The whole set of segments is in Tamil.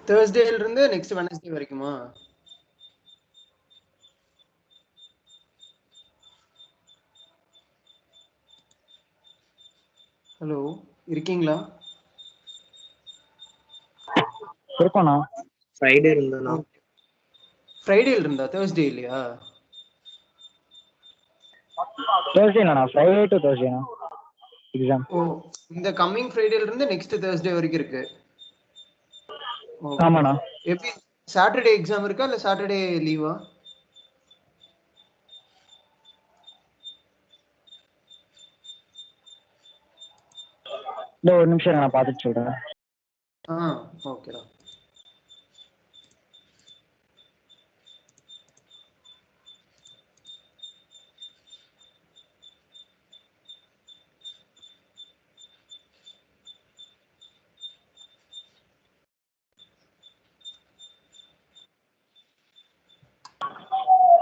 தேர்ஸ்டேல இருந்து நெக்ஸ்ட் வெனஸ்டே வரைக்குமா? ஹலோ, இருக்கீங்களா? இருக்கோண்ணா. ஃப்ரைடே இருந்தா ஃப்ரைடேல இருந்தா தேர்ஸ்டே இல்லையா? தேர்ஸ்டே இல்லைண்ணா, ஃப்ரைடே டு தேர்ஸ்டேண்ணா எக்ஸாம். ஓ, இந்த கம்மிங் ஃப்ரைடேல இருந்து நெக்ஸ்ட் தேர்ஸ்டே வரைக்கும் இருக்கு. ஆமாண்ணா. எப்படி சாட்டர்டே எக்ஸாம் இருக்கா இல்ல சாட்டர்டே லீவா? இந்த ஒரு நிமிஷம் நான் பார்த்துட்டு சொல்றேன். ஓகேடா.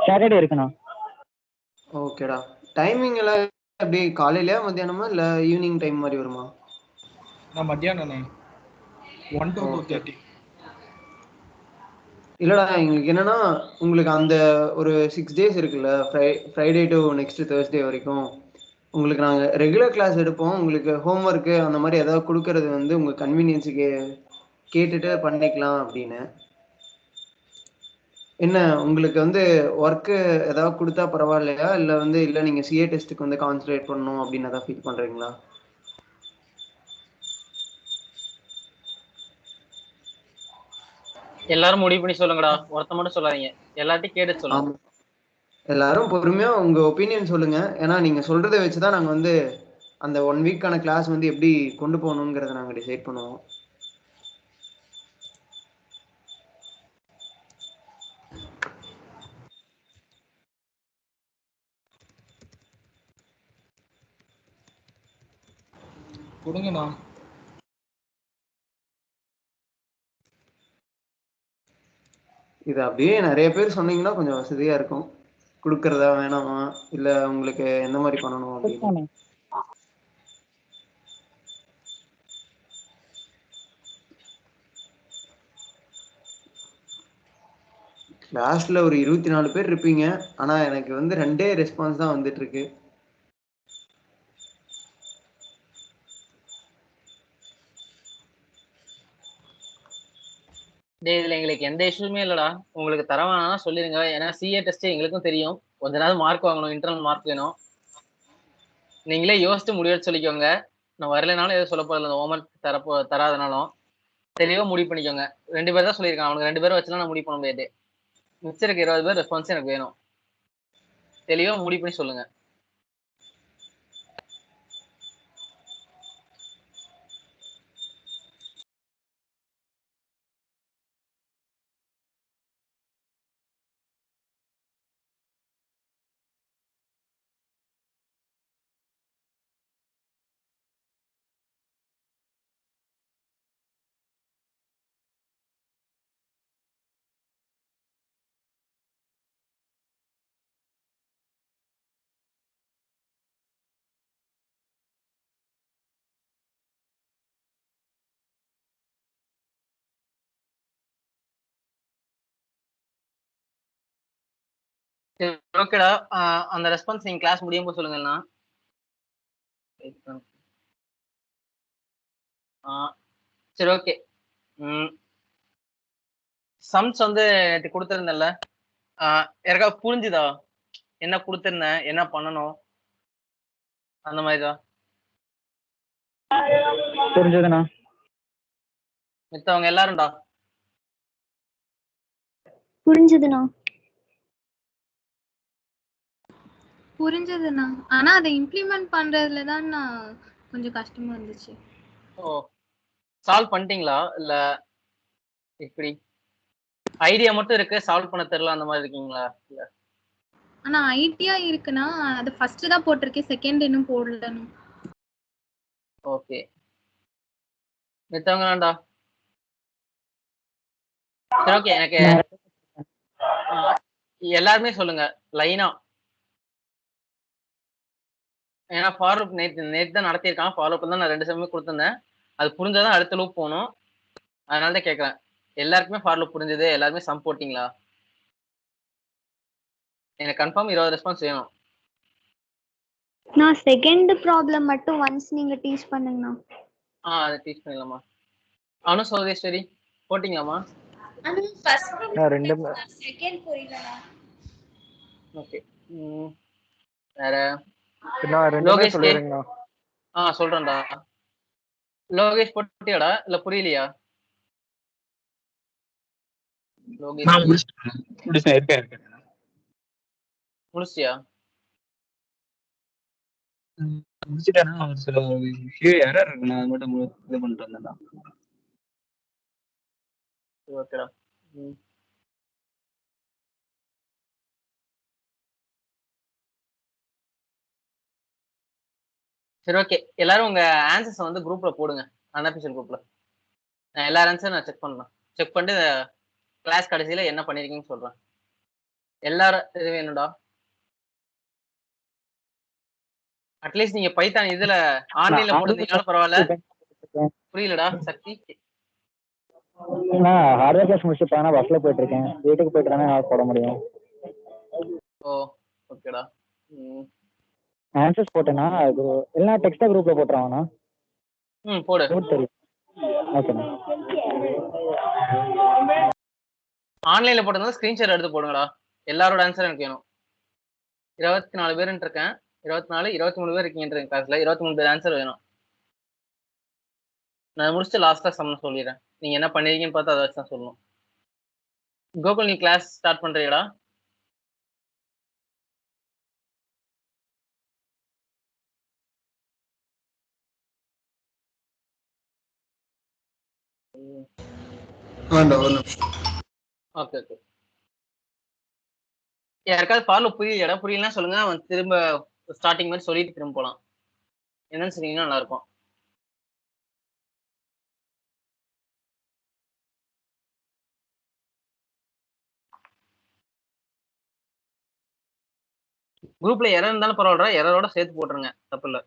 சாட்டர்டே இருக்குண்ணா. ஓகேடா. டைமிங் எல்லாம் எப்படி காலையிலயா மத்தியானமா இல்ல ஈவினிங் டைம் மாதிரி வருமா? நான் மத்தியானம்ண்ணே 1 to 2:30. இல்லடா, எங்களுக்கு என்னன்னா உங்களுக்கு அந்த ஒரு 6 days இருக்குல்ல, ஃப்ரைடே டு நெக்ஸ்ட் தேர்ஸ்டே வரைக்கும் உங்களுக்கு நாங்கள் ரெகுலர் கிளாஸ் எடுப்போம். உங்களுக்கு ஹோம்ஒர்க்கு அந்த மாதிரி ஏதாவது கொடுக்கறது வந்து உங்கள் கன்வீனியன்ஸுக்கு கேட்டுட்டு பண்ணிக்கலாம் அப்படின்னு. என்ன உங்களுக்கு வந்து ஒர்க்கு ஏதாவது கொடுத்தா பரவாயில்லையா, இல்லை வந்து இல்லை நீங்கள் சிஏ டெஸ்ட்டுக்கு வந்து கான்சன்ட்ரேட் பண்ணணும் அப்படின்னு ஏதாவது ஃபீல் பண்ணுறீங்களா? எல்லாரும் முடிவு பண்ணி சொல்லுங்கடா, ஒருத்த மட்டும் சொல்லாதீங்க, எல்லாத்தையும் கேட்டு சொல்லுங்க. எல்லாரும் பொறுமையா உங்க ஒப்பீனியன் சொல்லுங்க. ஏன்னா நீங்க சொல்றதை வச்சுதான் நாங்க வந்து அந்த 1 வீக்கான கிளாஸ் வந்து எப்படி கொண்டு போகணுங்கிறத நாங்க டிசைட் பண்ணுவோம். கொடுங்கண்ணா. இது அப்படியே நிறைய பேர் சொன்னீங்கன்னா கொஞ்சம் வசதியா இருக்கும். கொடுக்கறதா வேணாமா, இல்ல உங்களுக்கு எந்த மாதிரி பண்ணணும் அப்படின்னு. கிளாஸ்ல ஒரு 24 பேர் இருப்பீங்க. ஆனா எனக்கு வந்து 2 ரெஸ்பான்ஸ் தான் வந்துட்டு இருக்கு. இதுல எங்களுக்கு எந்த இஷ்யூமே இல்லடா. உங்களுக்கு தர வேணாம்னா சொல்லிருங்க. ஏன்னா சிஏ டெஸ்ட் எங்களுக்கும் தெரியும், கொஞ்ச நாள் மார்க் வாங்கணும், இன்டர்னல் மார்க் வேணும். நீங்களே யோசிச்சு முடிவெடுத்து சொல்லிக்கோங்க. நான் வரலைனாலும் எதுவும் சொல்ல போறதில்ல, ஹோம்ஒர்க் தராதனாலும் தெளிவா முடிவு பண்ணிக்கோங்க. 2 பேர் தான் சொல்லியிருக்கான், அவனுக்கு 2 பேரும் வச்சுலாம் நான் முடிவு பண்ண முடியாது. மிச்சம் இருக்க 20 பேர் ரெஸ்பான்ஸ் எனக்கு வேணும். தெளிவா முடிவு பண்ணி சொல்லுங்க. ஓகேடா, அந்த ரெஸ்பான்ஸ் நீங்க கிளாஸ் முடியும் போது சொல்லுங்கண்ணா. சரி, ஓகே. சம்ஸ் வந்து நேற்று கொடுத்துருந்தேன்ல, யாருக்காவது புரிஞ்சுதா என்ன கொடுத்துருந்தேன், என்ன பண்ணணும் அந்த மாதிரிதான்? புரிஞ்சதுண்ணா. மித்தவங்க எல்லாரும்டா புரிஞ்சதுண்ணா. புரிஞ்சதுண்ணா. ஆனா அதை இம்ப்ளிமெண்ட் பண்றதுல தான் கொஞ்சம் கஷ்டமா இருந்துச்சு. ஓ, சால்வ் பண்ணிட்டீங்களா இல்ல இப்படி ஐடியா மட்டும் இருக்கு, சால்வ் பண்ண தெரியல அந்த மாதிரி இருக்கீங்களா? இல்ல ஆனா ஐடியா இருக்குண்ணா, அது ஃபர்ஸ்ட் தான் போட்டிருக்கேன், செகண்ட் இன்னும் போடலண்ணா. ஓகே, மித்தவங்களாண்டா? சரி, ஓகே. எனக்கு எல்லாருமே சொல்லுங்க லைனா. ஏன்னா ஃபாலோஅப் நேற்று தான் நடத்தியிருக்கான். ஃபாலோஅப் தான் நான் 2 செம்மே கொடுத்துருந்தேன். அது புரிஞ்சாதான் அடுத்த லூப் போகணும். அதனால தான் கேட்குறேன். எல்லாருக்குமே ஃபார் லூப் புரிஞ்சது? எல்லாருமே சம் போட்டீங்களா? எனக்கு கன்ஃபார்ம் 20 ரெஸ்பான்ஸ் வேணும். நான் செகண்ட் ப்ராப்ளம் மட்டும் ஒன்ஸ் நீங்க டீச் பண்ணுங்கண்ணா. அதை டீச் பண்ணிடலாமா? அனு சௌதேஸ்வரி போட்டீங்களாமா? நான் ரெண்டுமே செகண்ட் புரியலண்ணா. ஓகே. வேற நான் ரெண்டுமே லோகேஷ் சொல்லிடுறேங்கண்ணா. சொல்றேன்டா. லோகேஷ் போட்டியாடா இல்ல புரியலையா? நான் லோகேஷ் முடிச்சிட்டேன் இருக்கேன். முடிச்சியா? முடிச்சிட்டேன்னா ஒரு சில எரர் இருக்கு, நான் அது மட்டும் இது பண்ணிட்டு வந்தேன். ஓகேடா. சரி ஓகே, எல்லாரும் உங்க ஆன்சர்ஸ் வந்து குரூப்ல போடுங்க, அன்அஃபிஷியல் குரூப்ல. நான் எல்லா ஆன்சரும் நான் செக் பண்ணலாம். செக் பண்ணிட்டு கிளாஸ் கடைசியில என்ன பண்ணிருக்கீங்கன்னு சொல்றேன். எல்லாரும் இது வேணும்டா. அட்லீஸ்ட் நீங்க பைத்தான் இதுல ஆன்லைன்ல போடுறீங்கனாலும் பரவாயில்ல. புரியலடா சக்தி. நான் ஹார்ட்வேர் கிளாஸ் முடிச்சுட்டு ஆனால் பஸ்ஸில் போயிட்டு இருக்கேன். வீட்டுக்கு போயிட்டு தானே போட முடியும். ஓ ஓகேடா. ஆன்சர்ஸ் போட்டேன்னா அது எல்லாம் டெக்ஸ்டா குரூப்ல போட்டுருவாங்கண்ணா. போடு. தெரியும். ஓகேண்ணா. ஆன்லைன்ல போட்டது ஸ்கிரீன்ஷாட் எடுத்து போடுங்கடா. எல்லாரோட ஆன்சர் எனக்கு வேணும். 24 பேர் இருக்கேன். 24 23 பேர் இருக்கீங்க கிளாஸ்ல. 23 பேர் ஆன்சர் வேணும். நான் முடிச்சுட்டு லாஸ்டா சம்ம சொல்லிடுறேன். நீங்க என்ன பண்ணிருக்கீங்கன்னு பார்த்து அதை வச்சு தான் சொல்லணும். கோகுல் நீ கிளாஸ் ஸ்டார்ட் பண்றீடா? Okay okay. யாருக்காவது ஃபாலோ புரியலடா? புரியலன்னா சொல்லுங்க, அவன் திரும்ப ஸ்டார்டிங் மாதிரி சொல்லிட்டு திரும்ப போலாம். என்னன்னு சொன்னீங்கன்னா நல்லா இருக்கும். குரூப்ல எரர் இருந்தாலும் பரவாயில்ல, எரரோட சேர்த்து போட்டுருங்க, தப்பு இல்லை.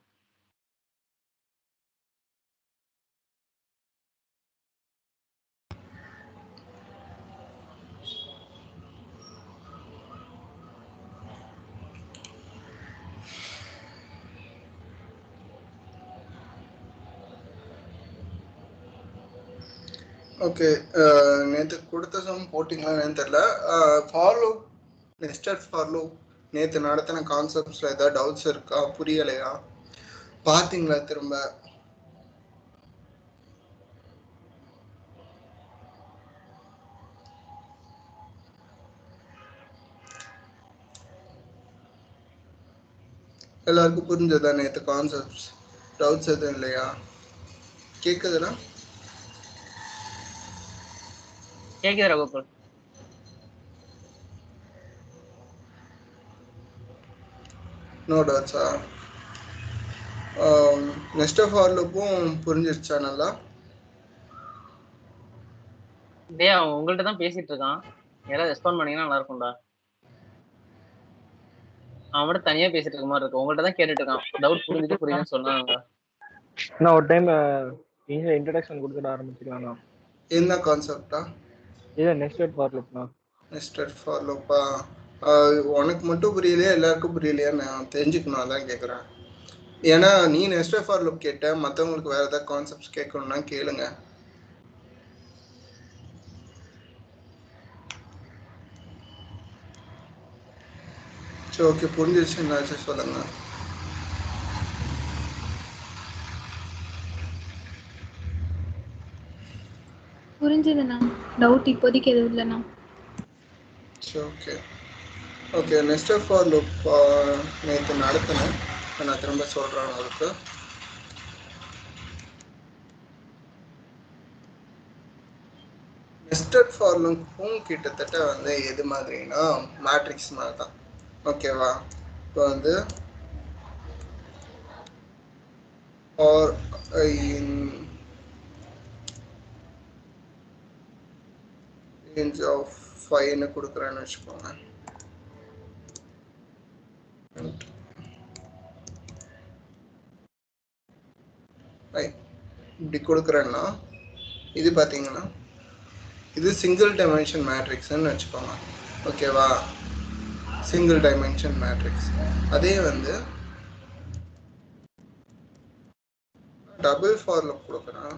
ஓகே, நேற்று கொடுத்த சம் போட்டிங்களான்னு தெரியல. ஃபாலோ நெஸ்டட் ஃபாலோ நேற்று நடத்தின கான்செப்ட்ஸில் ஏதாவது டவுட்ஸ் இருக்கா? புரியலையா? பார்த்தீங்களா திரும்ப? எல்லாருக்கும் புரிஞ்சதா நேற்று கான்செப்ட்ஸ்? டவுட்ஸ் எதுவும் இல்லையா? கேட்குதுண்ணா? கேட்குதுடா கோகுல். நோ டவுட்ஸா? நெஸ்ட் ஃபார் லூப்பும் புரிஞ்சிருச்சா நல்லா? டேய் அவன் உங்கள்கிட்ட தான் பேசிட்டு இருக்கான். யாராவது ரெஸ்பாண்ட் பண்ணீங்கன்னா நல்லா இருக்கும்டா. அவன் மட்டும் தனியா பேசிட்டு இருக்க மாதிரி இருக்கு. உங்கள்கிட்ட தான் கேட்டுட்டு இருக்கான். டவுட் புரியுதுன்னு சொன்னாங்க. நான் ஒரு டைம் இன்ட்ரடக்ஷன் கொடுத்துட ஆரம்பிச்சுக்கலாம்ண்ணா. என்ன கான்செப்டா? இது நெஸ்டட் ஃபார் லூப்ண்ணா. நெஸ்டட் ஃபார் லூப்பா? உனக்கு மட்டும் புரியலையா எல்லாருக்கும் புரியலையா நான் தெரிஞ்சுக்கணும், அதான் கேட்குறேன். ஏன்னா நீ நெஸ்டட் ஃபார் லூப் கேட்ட, மற்றவங்களுக்கு வேறு ஏதாவது கான்செப்ட்ஸ் கேட்கணும்னா கேளுங்க. சரி ஓகே, புரிஞ்சிருச்சுன்னாச்சு சொல்லுங்க. புரிஞ்சுதுண்ணா. டவுட் இப்போதைக்கு எதுவும் இல்லைண்ணா. சரி okay okay. Nested for loop நேற்று நடத்தினேன், நான் திரும்ப சொல்கிறேன் உங்களுக்கு. நெஸ்டட் ஃபார் லூப்பும் கிட்டத்தட்ட வந்து எது மாதிரினா மேட்ரிக்ஸ் மாதிரி தான். ஓகேவா? இப்போ வந்து or in range of 5 கொடுக்குறேன்னு வச்சுக்கோங்க. இப்படி கொடுக்குறேன்னா இது பார்த்தீங்கன்னா இது சிங்கிள் டைமென்ஷன் மேட்ரிக்ஸ்ன்னு வச்சுக்கோங்க. ஓகேவா? Single dimension matrix. அதே வந்து டபுள் ஃபார் லூப் கொடுக்குறேன்.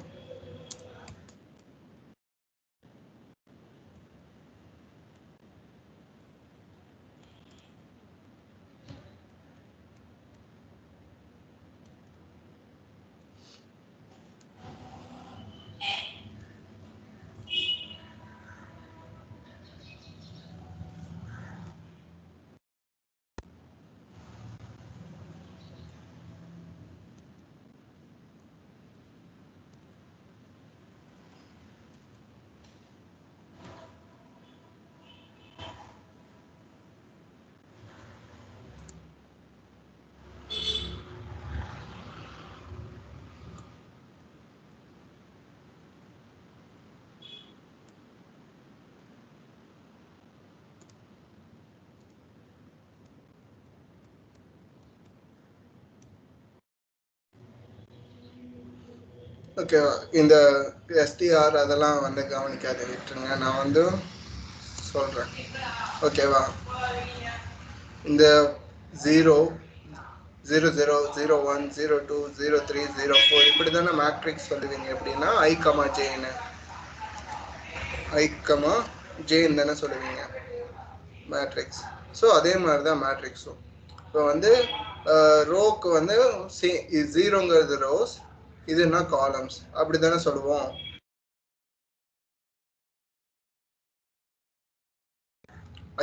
ஓகேவா? இந்த STR அதெல்லாம் வந்து கவனிக்காத விட்டுருங்க, நான் வந்து சொல்கிறேன். ஓகேவா? இந்த 0 0 0 0 1 0 2 0 3 0 4 இப்படி தானே மேட்ரிக்ஸ் சொல்லுவீங்க. எப்படின்னா I, Jன்னு I, Jன்னு தானே சொல்லுவீங்க மேட்ரிக்ஸ். ஸோ அதே மாதிரி தான் மேட்ரிக்ஸும். இப்போ வந்து ரோக்கு வந்து ஜீரோங்கிறது ரோஸ், இதுனா காலம்ஸ், அப்படி தானே சொல்லுவோம்.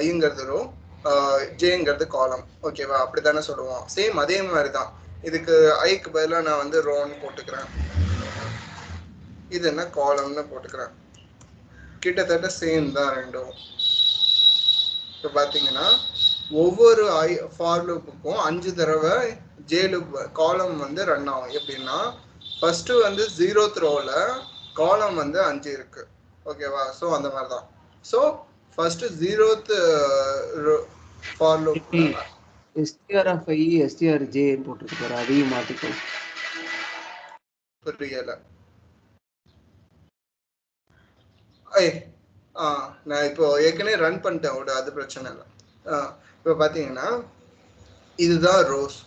ஐங்கிறது ரோ, ஜேங்கிறது காலம். ஓகேவா? அப்படி தானே சொல்லுவோம். சேம் அதே மாதிரி தான். இதுக்கு ஐக்கு பதிலாக நான் வந்து ரோன்னு போட்டுக்கிறேன், இது என்ன காலம்னு போட்டுக்கிறேன். கிட்டத்தட்ட சேம் தான் ரெண்டும். இப்போ பார்த்தீங்கன்னா ஒவ்வொரு ஃபார் லூப்புக்கும் 5 தடவை ஜே லூப் காலம் வந்து ரன் ஆகும். எப்படின்னா ஃபர்ஸ்ட் வந்து 0th ரோல காலம் வந்து 5 இருக்கு. ஓகேவா? ஸோ அந்த மாதிரி தான். So first 0th for loop STR(i) STRJ போட்டுருக்காரு, அதையும் மாத்திக்கோ. புரியல. நான் இப்போ ஏற்கனவே ரன் பண்ணிட்டேன் விட, அது பிரச்சனை இல்லை. இப்போ பார்த்தீங்கன்னா இதுதான் ரோஸ்.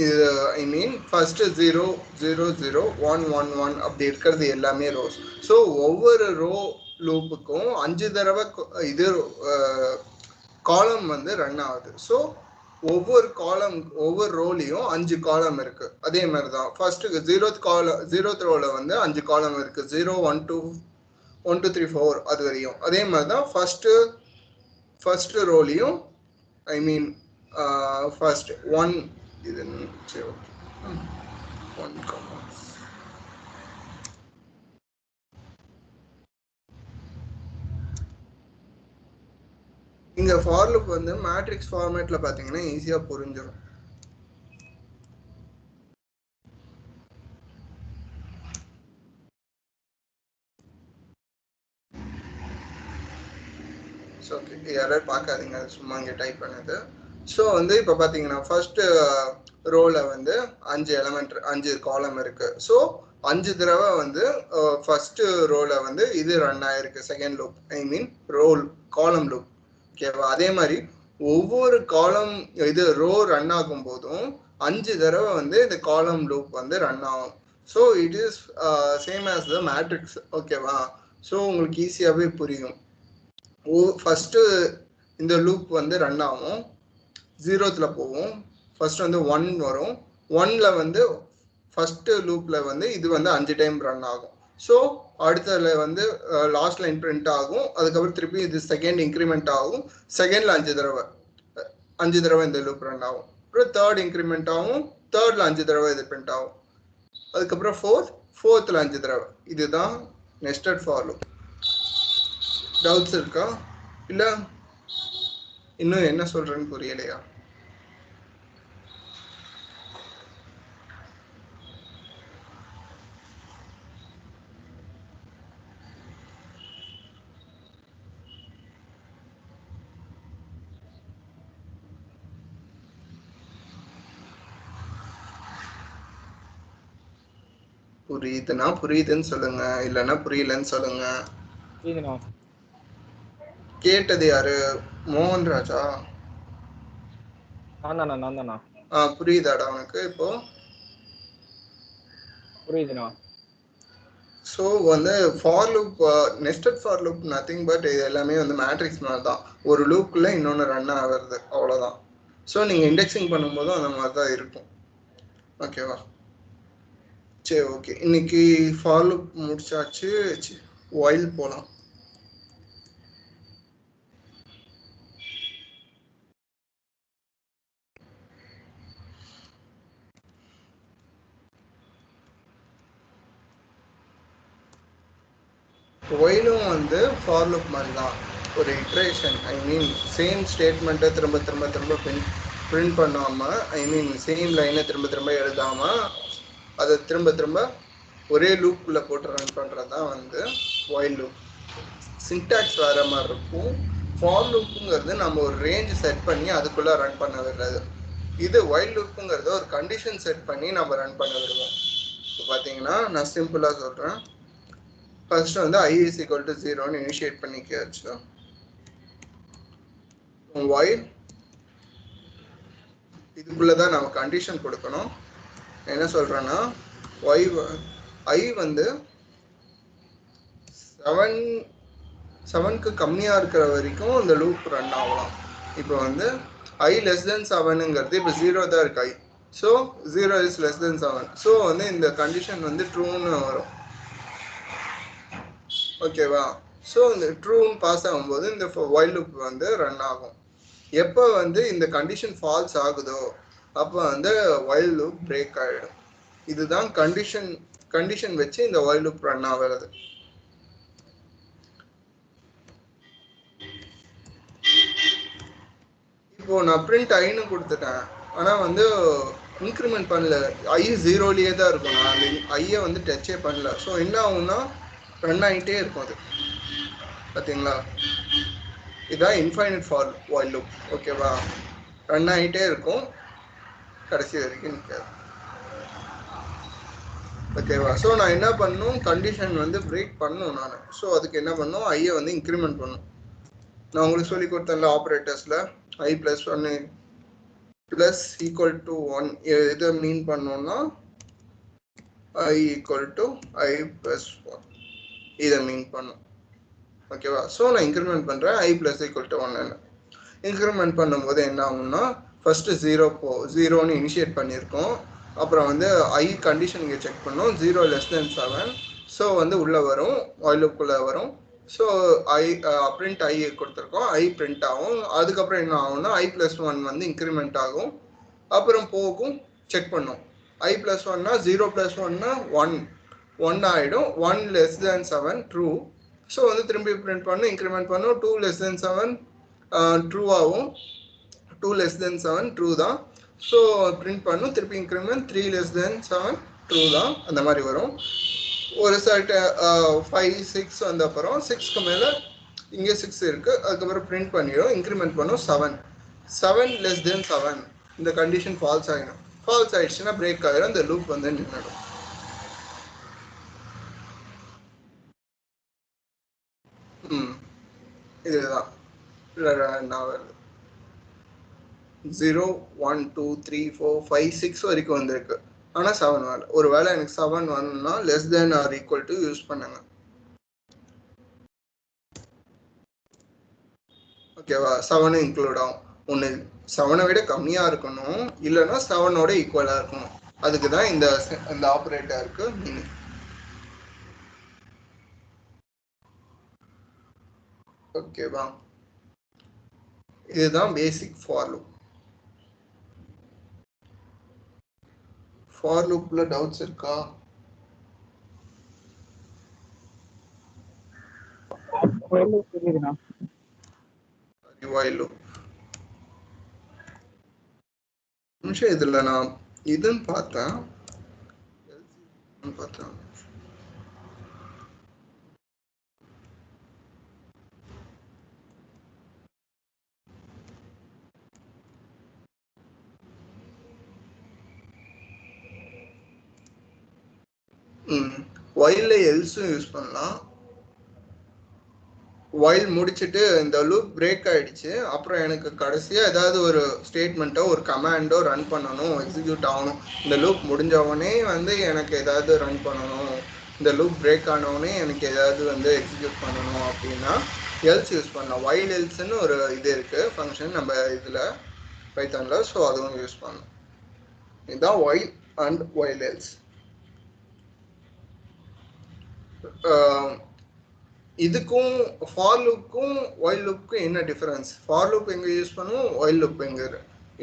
இது ஐ மீன் ஃபர்ஸ்ட் 0 0 0 1 1 1 அப்படி இருக்கிறது எல்லாமே ரோஸ். ஸோ ஒவ்வொரு ரோ லூப்புக்கும் 5 தடவை இது காலம் வந்து ரன் ஆகுது. ஸோ ஒவ்வொரு காலம் ஒவ்வொரு ரோலையும் 5 காலம் இருக்கு. அதே மாதிரி தான் ஃபர்ஸ்ட் 0th ரோல வந்து 5 காலம் இருக்கு. 0 1 2 1 2 3 4 அது வரையும். அதே மாதிரி தான் ஃபர்ஸ்ட் ரோலையும் ஐ மீன் ஃபர்ஸ்ட் 1 இது 1 இங்க ஃபார் லூப் வந்து மேட்ரிக்ஸ் ஃபார்மேட்ல பாத்தீங்கன்னா ஈஸியா புரிஞ்சிடும். ஓகே, யாரும் பார்க்காதீங்க, சும்மா இங்கே டைப் பண்ணது. ஸோ வந்து இப்போ பார்த்தீங்கன்னா ஃபர்ஸ்ட் ரோல வந்து 5 எலமெண்ட் 5 காலம் இருக்கு. ஸோ 5 தடவை வந்து ஃபர்ஸ்ட் ரோல வந்து இது ரன் ஆயிருக்கு, செகண்ட் லூப் ஐ மீன் காலம் லூப். ஓகேவா? அதே மாதிரி ஒவ்வொரு காலம் இது ரோ ரன் ஆகும் போதும் 5 தடவை வந்து இந்த காலம் லூப் வந்து ரன் ஆகும். So it is same as the matrix. ஓகேவா? ஸோ உங்களுக்கு ஈஸியாகவே புரியும். ஃபர்ஸ்ட் இந்த லூப் வந்து ரன் ஆகும், 0th போகும், ஃபர்ஸ்ட் வந்து 1 வரும், 1ல வந்து ஃபர்ஸ்ட் லூப்ல வந்து இது வந்து 5 டைம் ரன் ஆகும். ஸோ அடுத்ததுல வந்து லாஸ்ட் லைன் பிரிண்ட் ஆகும். அதுக்கப்புறம் திருப்பி இது செகண்ட் இன்க்ரிமெண்ட் ஆகும், செகண்ட்ல 5 தடவை இந்த லூப் ரன் ஆகும். அப்புறம் தேர்ட் இன்க்ரிமெண்ட் ஆகும், தேர்ட்ல 5 தடவை இது பிரிண்ட் ஆகும். அதுக்கப்புறம் ஃபோர்த்ல 5 தடவை. இதுதான் நெஸ்டட் ஃபார் லூப். டவுட்ஸ் இருக்கா? இல்ல இன்னும் என்ன சொல்றேன்னு புரியலையா? புரியுதுன்னா புரியுதுன்னு சொல்லுங்க, இல்லைன்னா புரியலன்னு சொல்லுங்க. புரியுதுண்ணா. கேட்டது யாரு? மோகன் ராஜா? நான் தானா. புரியுதாடா உனக்கு இப்போ? புரியுதுண்ணா. ஸோ வந்து for loop, nested for loop nothing but இது எல்லாமே வந்து மேட்ரிக்ஸ் மாதிரி தான். ஒரு லூப்புக்குள்ளே இன்னொன்று ரன் ஆகிறது, அவ்வளோதான். ஸோ நீங்கள் இண்டெக்ஸிங் பண்ணும்போதும் அந்த மாதிரி தான் இருக்கும். ஓகேவா? சரி, ஓகே. இன்னைக்கு ஃபார் லூப் முடிச்சாச்சு. ஒயில் போகலாம். ஒயிலும் வந்து ஃபார் லூப் மாதிரி தான். ஒரு இட்ரேஷன், ஐ மீன் சேம் ஸ்டேட்மெண்ட்டை திரும்ப திரும்ப திரும்ப பிரிண்ட் பண்ணாமல், ஐ மீன் சேம் லைனை திரும்ப திரும்ப எழுதாமல் அதை திரும்ப திரும்ப ஒரே லூப்புக்குள்ளே போட்டு ரன் பண்ணுறது தான் வந்து ஒயில் லூப். சின்டாக்ஸ் வேறு மாதிரி இருக்கும். ஃபார் லூப்புங்கிறது நம்ம ஒரு ரேஞ்ச் செட் பண்ணி அதுக்குள்ளே ரன் பண்ண விடுறது. இது ஒயில் லூப்புங்கிறது ஒரு கண்டிஷன் செட் பண்ணி நம்ம ரன் பண்ண விடுவோம். இப்போ பார்த்தீங்கன்னா நான் சிம்பிளாக சொல்கிறேன். ஃபர்ஸ்ட் வந்து I is equal to 0 initiate பண்ணிக்காச்சு. ஒயில் இதுக்குள்ளதான் நம்ம கண்டிஷன் கொடுக்கணும். என்ன சொல்றேன்னா I வந்து 7க்கு கம்மியா இருக்கிற வரைக்கும் இந்த லூப் ரன் ஆகலாம். இப்போ வந்து I less than 7ங்கிறது இப்போ 0 தான் இருக்கு I. So 0 is less than 7. So வந்து இந்த கண்டிஷன் வந்து ட்ரூன்னு வரும். ஓகேவா? ஸோ இந்த ட்ரூன்னு பாஸ் ஆகும்போது இந்த ஒயில் லூப் வந்து ரன் ஆகும். எப்போ வந்து இந்த கண்டிஷன் ஃபால்ஸ் ஆகுதோ அப்போ வந்து ஒயில் லூப் பிரேக் ஆகிடும். இதுதான் கண்டிஷன் வச்சு இந்த ஒயில் லூப் ரன் ஆகிறது. இப்போ நான் பிரிண்ட் ஐன்னு கொடுத்துட்டேன், ஆனால் வந்து இன்க்ரிமெண்ட் பண்ணல. ஐ 0லயே தான் இருக்கும். நான் அந்த ஐயை வந்து டச்சே பண்ணல. ஸோ என்ன ஆகும்னா ரன் ஆகிட்டே இருக்கும் அது. பார்த்தீங்களா? இதுதான் இன்ஃபைனைட் ஃபார் ஒயில் லூப். ஓகேவா? ரன் ஆகிட்டே இருக்கும், கடைசி வரைக்கும் நிற்காது. ஓகேவா? ஸோ நான் என்ன பண்ணணும், கண்டிஷன் வந்து பிரேக் பண்ணணும் நான். ஸோ அதுக்கு என்ன பண்ணணும், ஐயை வந்து இன்க்ரிமெண்ட் பண்ணணும். நான் உங்களுக்கு சொல்லி கொடுத்தேன்ல ஆப்ரேட்டர்ஸில் I + 1 ப்ளஸ் ஈக்குவல் டு 1 எதை மீன் பண்ணோம்னா I = I + 1 இதை மீன் பண்ணும். ஓகேவா? ஸோ நான் இன்க்ரிமெண்ட் பண்ணுறேன் I + = 1. இன்க்ரிமெண்ட் பண்ணும்போது என்ன ஆகும்னா ஃபர்ஸ்ட் 0ன்னு இனிஷியேட் பண்ணியிருக்கோம். அப்புறம் வந்து I கண்டிஷன் இங்கே செக் பண்ணோம், 0 less than 7. ஸோ வந்து உள்ளே வரும், ஒயில் லூப்புக்குள்ளே வரும். ஸோ பிரிண்ட் I கொடுத்துருக்கோம், I பிரிண்ட் ஆகும். அதுக்கப்புறம் என்ன ஆகும்னா I + 1 வந்து இன்க்ரிமெண்ட் ஆகும். அப்புறம் போகும், செக் பண்ணும். I + 1னா 0 + 1னா 1 ஆகிடும். 1 less than 7 ட்ரூ. ஸோ வந்து திரும்பி பிரிண்ட் பண்ணும், இன்க்ரிமெண்ட் பண்ணும். 2 less than 7 ட்ரூ ஆகும். 2 less than 7 ட்ரூ தான். ஸோ பிரிண்ட் பண்ணும், திருப்பி இன்க்ரிமெண்ட். 3 less than 7 ட்ரூ தான். அந்த மாதிரி வரும். ஒரு சர்ட் 5 6 வந்த அப்புறம் 6க்கு மேலே இங்கே 6 இருக்கு, அதுக்கப்புறம் பிரிண்ட் பண்ணிடும், இன்க்ரிமெண்ட் பண்ணும். 7 less than 7 இந்த கண்டிஷன் ஃபால்ஸ் ஆகிடும். ஃபால்ஸ் ஆயிடுச்சுன்னா பிரேக் ஆகிடும், இந்த லூப் வந்து நின்றுடும். இதுதான் நான் வருது. 0 1 2 3 4 5 6 வரைக்கும் வந்திருக்கு, ஆனால் 7 வரல. ஒரு வேளை எனக்கு 7 வரணும்னா less than or equal to use பண்ணுங்க. ஓகேவா? 7 இன்க்ளூட் ஆகும். ஒன்று 7 விட கம்மியாக இருக்கணும், இல்லைன்னா 7ஓட ஈக்குவலாக இருக்கணும். அதுக்கு தான் இந்த ஆப்ரேட்டருக்கு மீனிங். ஓகேவா? இதுதான் பேசிக் ஃபார் லூப். ஃபார் லூப்ல டவுட்ஸ் இருக்கா? நிமிஷம், இதுல நான் இதுன்னு பார்த்தேன். ஒயில்ல எல்ஸும் யூஸ் பண்ணலாம். while முடிச்சிட்டு இந்த லூப் பிரேக் ஆயிடுச்சு, அப்புறம் எனக்கு கடைசியா ஏதாவது ஒரு ஸ்டேட்மெண்ட்டோ ஒரு கமாண்டோ ரன் பண்ணணும், எக்ஸிக்யூட் ஆகணும். இந்த லூப் முடிஞ்சவொடனே வந்து எனக்கு ஏதாவது ரன் பண்ணணும், இந்த லூப் பிரேக் ஆனவுடனே எனக்கு ஏதாவது வந்து எக்ஸிக்யூட் பண்ணணும் அப்படின்னா எல்ஸ் யூஸ் பண்ணலாம். வைல் எல்ஸ்ன்னு ஒரு இது இருக்கு ஃபங்க்ஷன் நம்ம இதில் பைத்தான்ல. ஸோ அதுவும் யூஸ் பண்ணலாம். இதுதான் வைல் அண்ட் வைல் எல்ஸ். இதுக்கும் ஃபார் லூப்புக்கும் வைல் லூப்புக்கும் என்ன டிஃபரன்ஸ்? ஃபார் லூப் எங்கே யூஸ் பண்ணுவோம், வைல் லூப் எங்கே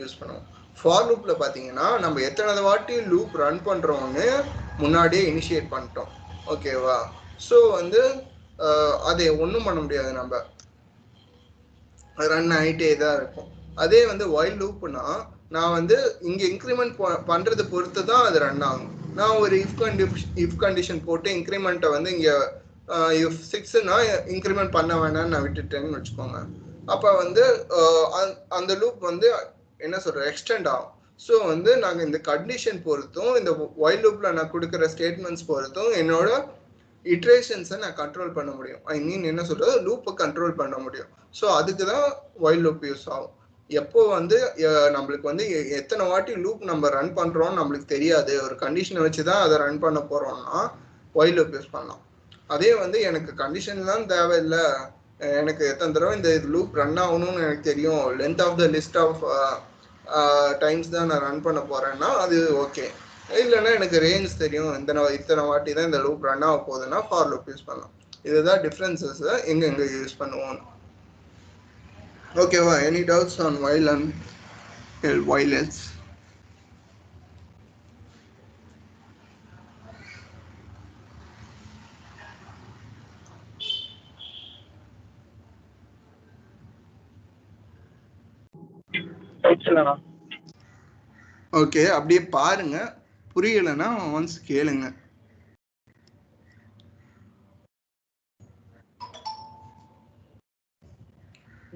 யூஸ் பண்ணுவோம்? ஃபார் லூப்பில் பார்த்தீங்கன்னா நம்ம எத்தனை வாட்டி லூப் ரன் பண்ணுறோன்னு முன்னாடியே இனிஷியேட் பண்ணிட்டோம், ஓகேவா? ஸோ வந்து அதை ஒன்றும் பண்ண முடியாது, நம்ம ரன் ஆகிட்டே தான் இருக்கும். அதே வந்து வைல் லூப்னா நான் வந்து இங்கே இன்க்ரிமெண்ட் பண்ணுறது பொறுத்து தான் அது ரன் ஆகும். நான் ஒரு இஃப் கண்டிஷன் போட்டு இன்க்ரிமெண்ட்டை வந்து இங்கே இஃப் 6னா இன்க்ரிமெண்ட் பண்ண வேணாம்னு நான் விட்டுட்டேன்னு வச்சுக்கோங்க. அப்போ வந்து அந்த லூப் வந்து என்ன சொல்கிற எக்ஸ்டெண்ட் ஆகும். ஸோ வந்து நாங்கள் இந்த கண்டிஷன் பொறுத்தும் இந்த வைல் லூப்பில் நான் கொடுக்குற ஸ்டேட்மெண்ட்ஸ் பொறுத்தும் என்னோட இட்ரேஷன்ஸை நான் கண்ட்ரோல் பண்ண முடியும். ஐ மீன் என்ன சொல்கிறது, லூப்பை கண்ட்ரோல் பண்ண முடியும். ஸோ அதுக்கு தான் வைல் லூப் யூஸ் ஆகும். எப்போ வந்து நம்மளுக்கு வந்து எத்தனை வாட்டி லூப் நம்ம ரன் பண்ணுறோம்னு நம்மளுக்கு தெரியாது, ஒரு கண்டிஷனை வச்சு தான் அதை ரன் பண்ண போகிறோம்னா வைல் லூப் யூஸ் பண்ணலாம். அதே வந்து எனக்கு கண்டிஷன்லாம் தேவையில்லை, எனக்கு எத்தனை தடவை இந்த லூப் ரன் ஆகணும்னு எனக்கு தெரியும், length of the list of times தான் நான் ரன் பண்ண போகிறேன்னா அது ஓகே. இல்லைன்னா எனக்கு ரேஞ்ச் தெரியும், இத்தனை வாட்டி தான் இந்த லூப் ரன் ஆக போகுதுன்னா ஃபார் லூப் யூஸ் பண்ணலாம். இதுதான் டிஃப்ரென்சஸ் எங்கே யூஸ் பண்ணுவோம். ஓகேவா? Any doubts on while and while else? Okay, அப்படியே பாருங்க, புரியலைன்னா ஒன்ஸ் கேளுங்க.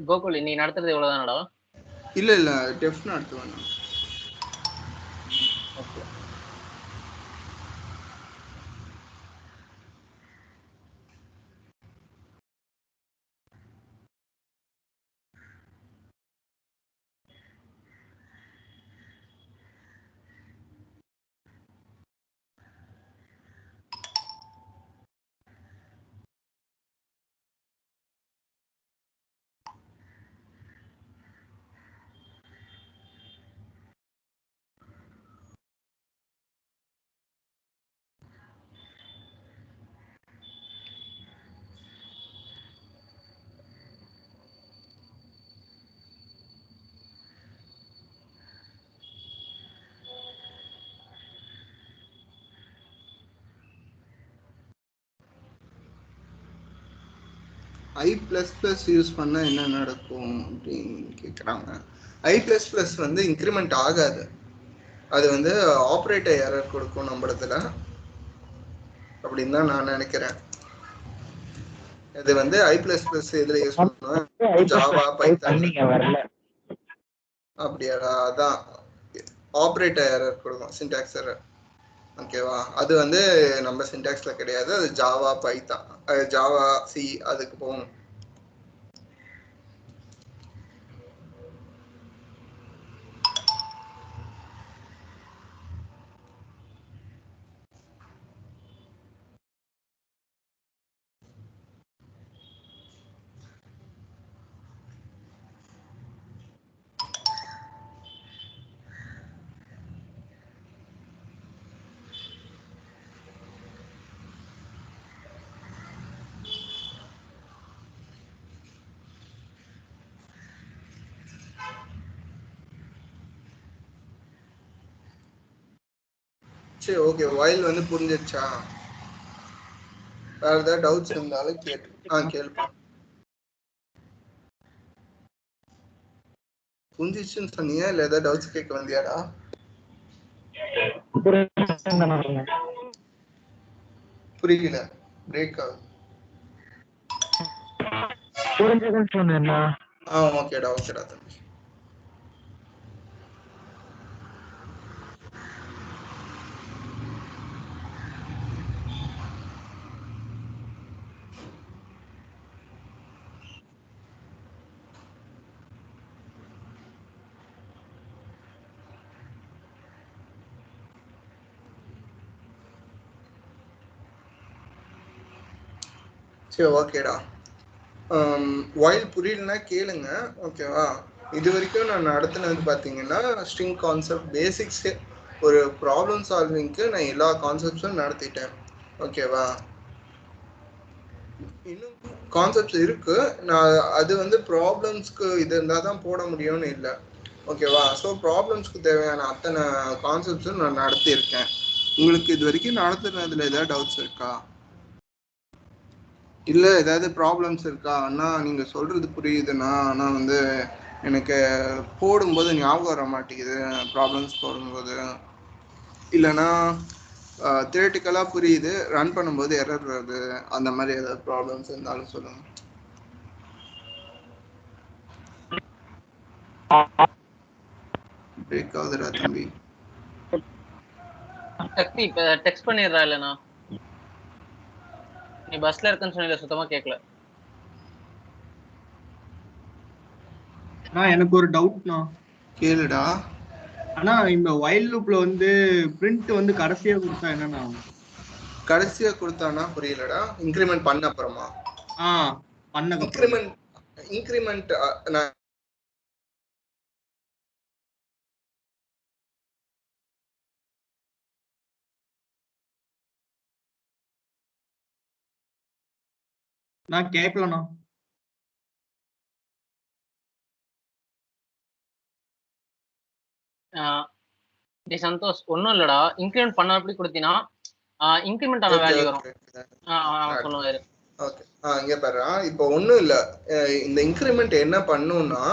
கோகுல் இன்னைக்கு நடத்துறது எவ்வளவுதானடா? இல்ல டெஃப் நடத்துவேன். ஓகே. I++ யூஸ் பண்ணா என்ன நடக்கும் அப்படின்னு கேட்குறாங்க. I++ வந்து இன்க்ரிமெண்ட் ஆகாது, அது வந்து ஆப்ரேட்டர் எரர் கொடுக்கும் நம்மளதுல அப்படின்னு தான் நான் நினைக்கிறேன். இது வந்து I++ இதுல யூஸ் பண்ணுவேன், ஜாவா, பைத்தான். அப்படியாடா? அதான் ஆப்ரேட்டர் எரர் கொடுக்கும், சின்டாக்ஸ் எரர். ஓகேவா? அது வந்து நம்ம சின்டாக்ஸ்ல கிடையாது, அது ஜாவா, பைத்தான், ஜாவா, சி அதுக்கு போகணும். சரி, ஓகே. வைல் வந்து புரிஞ்சிருச்சா? வேற ஏதாவது டவுட்ஸ் இருந்தாலும் கேளுப்பா. புரிஞ்சிச்சுன்னு சொன்னியா இல்ல ஏதாவது டவுட்ஸ் கேட்க வந்தியாடா? புரியல, பிரேக் ஆகுது. புரிஞ்சதுன்னு சொன்னேன்னா ஓகேடா தம்பி. சரி ஓகேடா. வைல் புரியலன்னா கேளுங்க, ஓகேவா? இது வரைக்கும் நான் நடத்தினது பார்த்தீங்கன்னா ஸ்ட்ரிங் கான்செப்ட் பேசிக்ஸ், ஒரு ப்ராப்ளம் சால்விங்க்கு நான் எல்லா கான்செப்ட்ஸும் நடத்திட்டேன், ஓகேவா? இன்னும் கான்செப்ட்ஸ் இருக்கு, நான் அது வந்து ப்ராப்ளம்ஸ்க்கு இது இருந்தால் தான் போட முடியும்னு இல்லை, ஓகேவா? ஸோ ப்ராப்ளம்ஸ்க்கு தேவையான அத்தனை கான்செப்ட்ஸும் நான் நடத்தியிருக்கேன். உங்களுக்கு இது வரைக்கும் நடத்துனதுல ஏதாவது டவுட்ஸ் இருக்கா? இல்லை ஏதாவது ப்ராப்ளம்ஸ் இருக்கா? அண்ணா நீங்கள் சொல்கிறது புரியுதுண்ணா, ஆனால் வந்து எனக்கு போடும்போது ஞாபகம் வர மாட்டேங்குது ப்ராப்ளம்ஸ் போடும்போது, இல்லைன்னா தியரிட்டிக்கலாக புரியுது, ரன் பண்ணும்போது எரர் வருது, அந்த மாதிரி ஏதாவது ப்ராப்ளம்ஸ் இருந்தாலும் சொல்லுங்கள். பிரேக் ஆகுதுடா தம்பி. சக்தி இப்ப டெக்ஸ்ட் பண்ணிடுறா இல்லைண்ணா? நீ பஸ்ல இருக்குன்னு சொன்னீங்க, சுத்தமா கேட்கல. எனக்கு ஒரு டவுட்ண்ணா. கேளுடா. ஆனா இந்த வைல் லூப்ல வந்து பிரிண்ட் வந்து கடைசியா கொடுத்தா என்னன்னா? கடைசியா கொடுத்தானா புரியலடா. இன்க்ரிமெண்ட் பண்ண அப்புறமா? பண்ண இன்க்ரிமெண்ட் நான் கேட்கலண்ணா. சந்தோஷ் ஒன்றும் இல்லடா, இன்க்ரிமெண்ட் பண்ண அப்படி கொடுத்தீங்கன்னா இன்க்ரிமெண்ட் ஆன வேல்யூ வரும். சொல்லுவாரு. ஓகே, இங்க பாரு, இப்போ ஒன்றும் இல்லை, இந்த இன்க்ரிமெண்ட் என்ன பண்ணுன்னா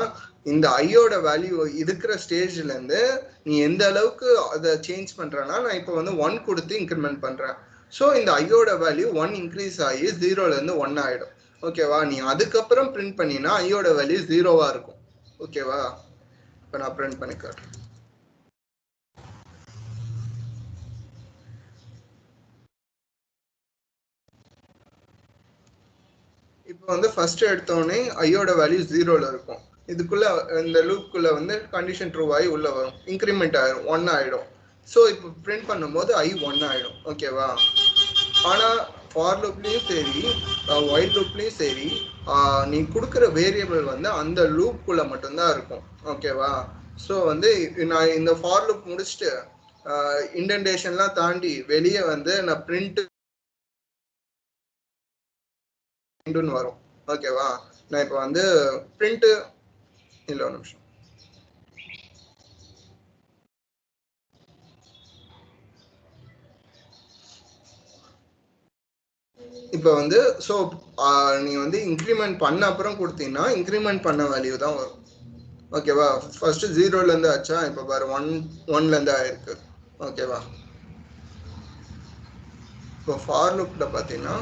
இந்த ஐயோட வேல்யூ இருக்கிற ஸ்டேஜ்ல இருந்து நீ எந்த அளவுக்கு அதை சேஞ்ச் பண்றேன்னா, நான் இப்போ வந்து 1 கொடுத்து இன்க்ரிமெண்ட் பண்றேன். ஸோ இந்த ஐயோட வேல்யூ 1 இன்க்ரீஸ் ஆகி 0ல இருந்து 1 ஆயிடும், ஓகேவா? நீ அதுக்கப்புறம் பிரிண்ட் பண்ணினா ஐயோட வேல்யூ 0வா இருக்கும், ஓகேவா? இப்போ நான் பிரிண்ட் பண்ணி காட்டுறேன். இப்போ வந்து ஃபர்ஸ்ட் எடுத்தோடனே ஐயோட வேல்யூ 0ல இருக்கும். இதுக்குள்ள இந்த லூப்புக்குள்ள வந்து கண்டிஷன் ட்ரூ ஆகி உள்ள வரும், இன்க்ரிமெண்ட் ஆயிடும், 1 ஆயிடும். ஸோ இப்போ பிரிண்ட் பண்ணும்போது ஐ 1 ஆயிடும், ஓகேவா? ஆனால் ஃபார் லூப்லேயும் சரி வைல் லூப்லேயும் சரி நீ கொடுக்குற வேரியபிள் வந்து அந்த லூப்புக்குள்ள மட்டும்தான் இருக்கும், ஓகேவா? ஸோ வந்து நான் இந்த ஃபார் லூப் முடிச்சுட்டு இண்டென்டேஷன்லாம் தாண்டி வெளியே வந்து நான் பிரிண்ட் வரும், ஓகேவா? நான் இப்போ வந்து பிரிண்ட் இல்லை, ஒரு நிமிஷம். இப்போ வந்து ஸோ நீ வந்து இன்க்ரிமெண்ட் பண்ண அப்புறம் கொடுத்தீங்கன்னா இன்க்ரிமெண்ட் பண்ண வேல்யூ தான் வரும், ஓகேவா? ஃபர்ஸ்ட் 0ல இருந்து ஆச்சா, இப்போ பாரு 1ல இருந்து ஆயிருக்கு, ஓகேவா? இப்போ ஃபார் லூப்ல பார்த்தீங்கன்னா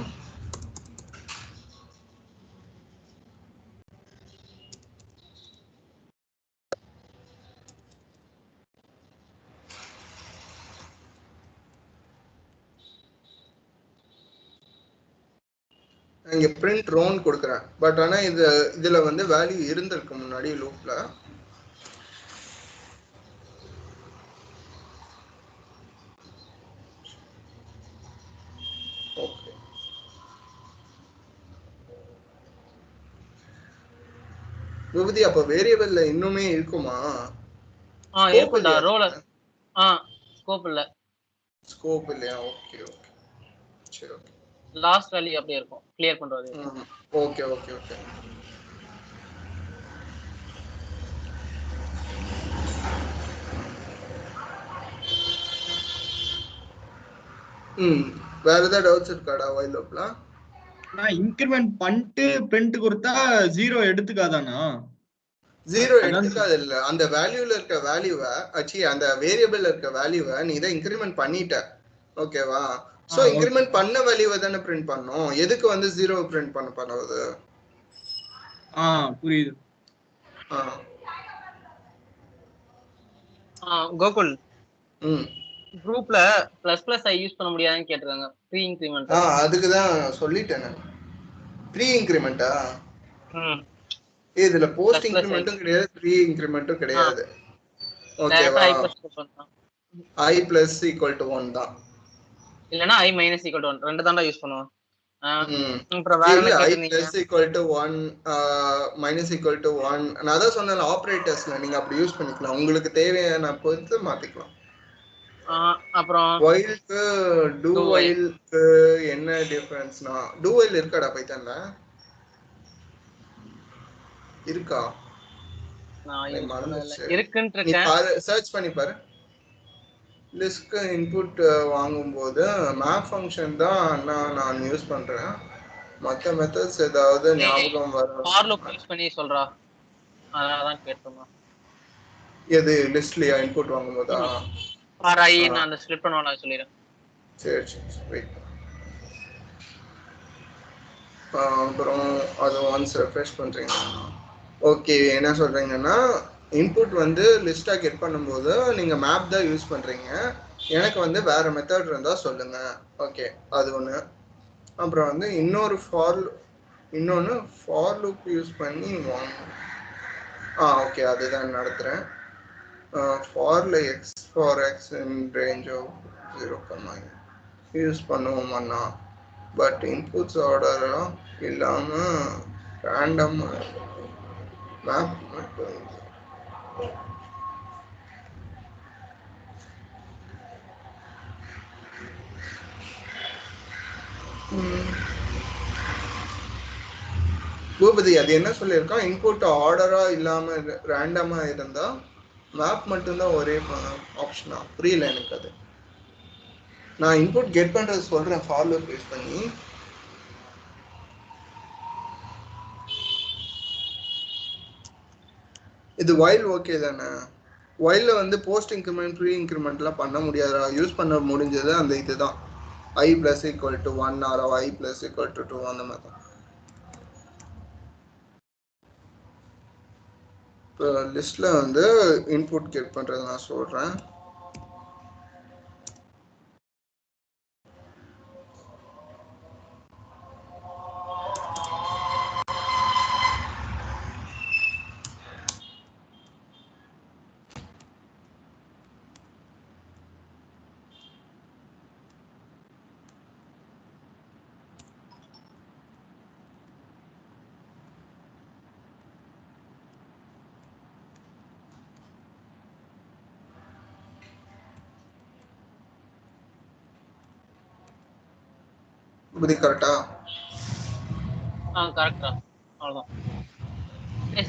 இங்க பிரிண்ட் ரோன் கொடுக்குறேன், பட் ஆனா இதுல வந்து வேல்யூ இருந்திருக்கு முன்னாடி லூப்ல. ஓகே, விபதி அப்ப வேரியபிள்ல இன்னுமே இருக்குமா? இருக்கும்டா. ரோல ஸ்கோப் இல்ல. ஸ்கோப் இல்லையா? ஓகே ஓகே, சரி ஓகே. லாஸ்ட் வேல்யூ அப்படியே இருக்கும், கிளியர் பண்றது. Okay okay okay. வேற ஏதாவது டவுட்ஸ் இருக்காடா வைல் லூப்ல? நான் இன்கிரிமெண்ட் பண்ணிட்டு பிரிண்ட் கொடுத்தா 0 எடுத்துக்காதானா? 0 எடுத்துக்காது இல்ல, அந்த வேல்யூல இருக்க வேல்யூவை அந்த வேரியபிள்ல இருக்க வேல்யூவை நீ இதை இன்கிரிமெண்ட் பண்ணிட்ட, ஓகேவா? சோ இன்கிரிமெண்ட் பண்ண வேல்யூவை தானே பிரிண்ட் பண்ணோம், எதுக்கு வந்து 0 பிரிண்ட் பண்ணுவது? புரியுது. கோகுல், குரூப்ல ++ ஐ யூஸ் பண்ண முடியாதுன்னு கேட்டிருக்காங்க. Pre increment. அதுக்கு தான் சொல்லிட்டேன். ப்ரீ இன்கிரிமெண்டா? இதுல போஸ்ட் இன்கிரிமெண்ட்டும் கிடையாது, ப்ரீ இன்கிரிமெண்ட்டும் கிடையாது, ஓகேவா? i + = 1 தான், இல்லனா i - = 1 ரெண்டு தான்டா யூஸ் பண்ணுவோம். அப்புறம் வேற இல்ல என்ன I கேட்டிருந்தீங்க? plus equal to 1 minus equal to 1 நான் அதான் சொன்னேன் ஆபரேட்டர்ஸ்ல நீங்க அப்படி யூஸ் பண்ணிக்கலாம் உங்களுக்கு தேவையான பொறுத்து மாத்திக்கலாம். அப்புறம் whileக்கு do do while. whileக்கு என்ன டிஃபரன்ஸ்னா do while இருக்காடா பைத்தான்ல இருக்கா நான் யூஸ் பண்ணல. மறந்துச்சு இருக்குன்னு நீ இருக்கேன். பாரு சர்ச் பண்ணி பாரு லிஸ்ட்க்கு இன்புட் வாங்கும்போது மேப் ஃபங்க்ஷன் தான் நான் யூஸ் பண்றேன். மற்ற மெத்தட்ஸ் ஏதாவது ஞாபகம் வரும் ஃபார் லூப் யூஸ் பண்ணி சொல்றா. அதான் கேட்டோமா. எது லிஸ்ட்லயா இன்புட் வாங்கும்போதா? ஃபார் ஐ நான் அந்த ஸ்ப்ளிட் பண்ணுவானே சொல்லிறேன். சரி வெயிட். அப்புறம் அது ஒன்ஸ் ரெஃப்ரெஷ் பண்றீங்க. ஓகே என்ன சொல்றீங்கன்னா இன்புட் வந்து லிஸ்டா கெட் பண்ணும்போது நீங்க மேப் தான் யூஸ் பண்றீங்க. எனக்கு வந்து வேற மெத்தட் இருந்தா சொல்லுங்க. ஓகே அது ஒன்று. அப்புறம் வந்து இன்னொன்று ஃபார் லூப் யூஸ் பண்ணி ஓகே அதுதான் நடத்துகிறேன். ஃபார்ல x in range of 0, use பண்ணுவோம்னா பட் இன்புட்ஸ் ஆர்டராக இல்லாமல் ரேண்டமாக மேப் மட்டும் பூபதி அது என்ன சொல்லியிருக்கான் இன்புட் ஆர்டரா இல்லாம ரேண்டமா இருந்தா மேப் மட்டும்தான் ஒரே ஆப்ஷனா புரியல எனக்கு. அது நான் இன்புட் கெட் பண்றது சொல்றேன் ஃபார் லூப் யூஸ் பண்ணி. இது while ஓகே தானே? whileல வந்து போஸ்ட் இன்க்ரிமெண்ட் ப்ரீ இன்க்ரிமெண்ட்லாம் பண்ண முடியாதா? யூஸ் பண்ண முடிஞ்சது அந்த இதுதான் i plus equal to 1 or i plus equal to 2 அந்த மாதிரி தான். இப்போ லிஸ்ட்ல வந்து இன்புட் கெட் பண்றது நான் சொல்றேன். புதி கரெக்டா? கரெக்டா அவ்வளவுதான்.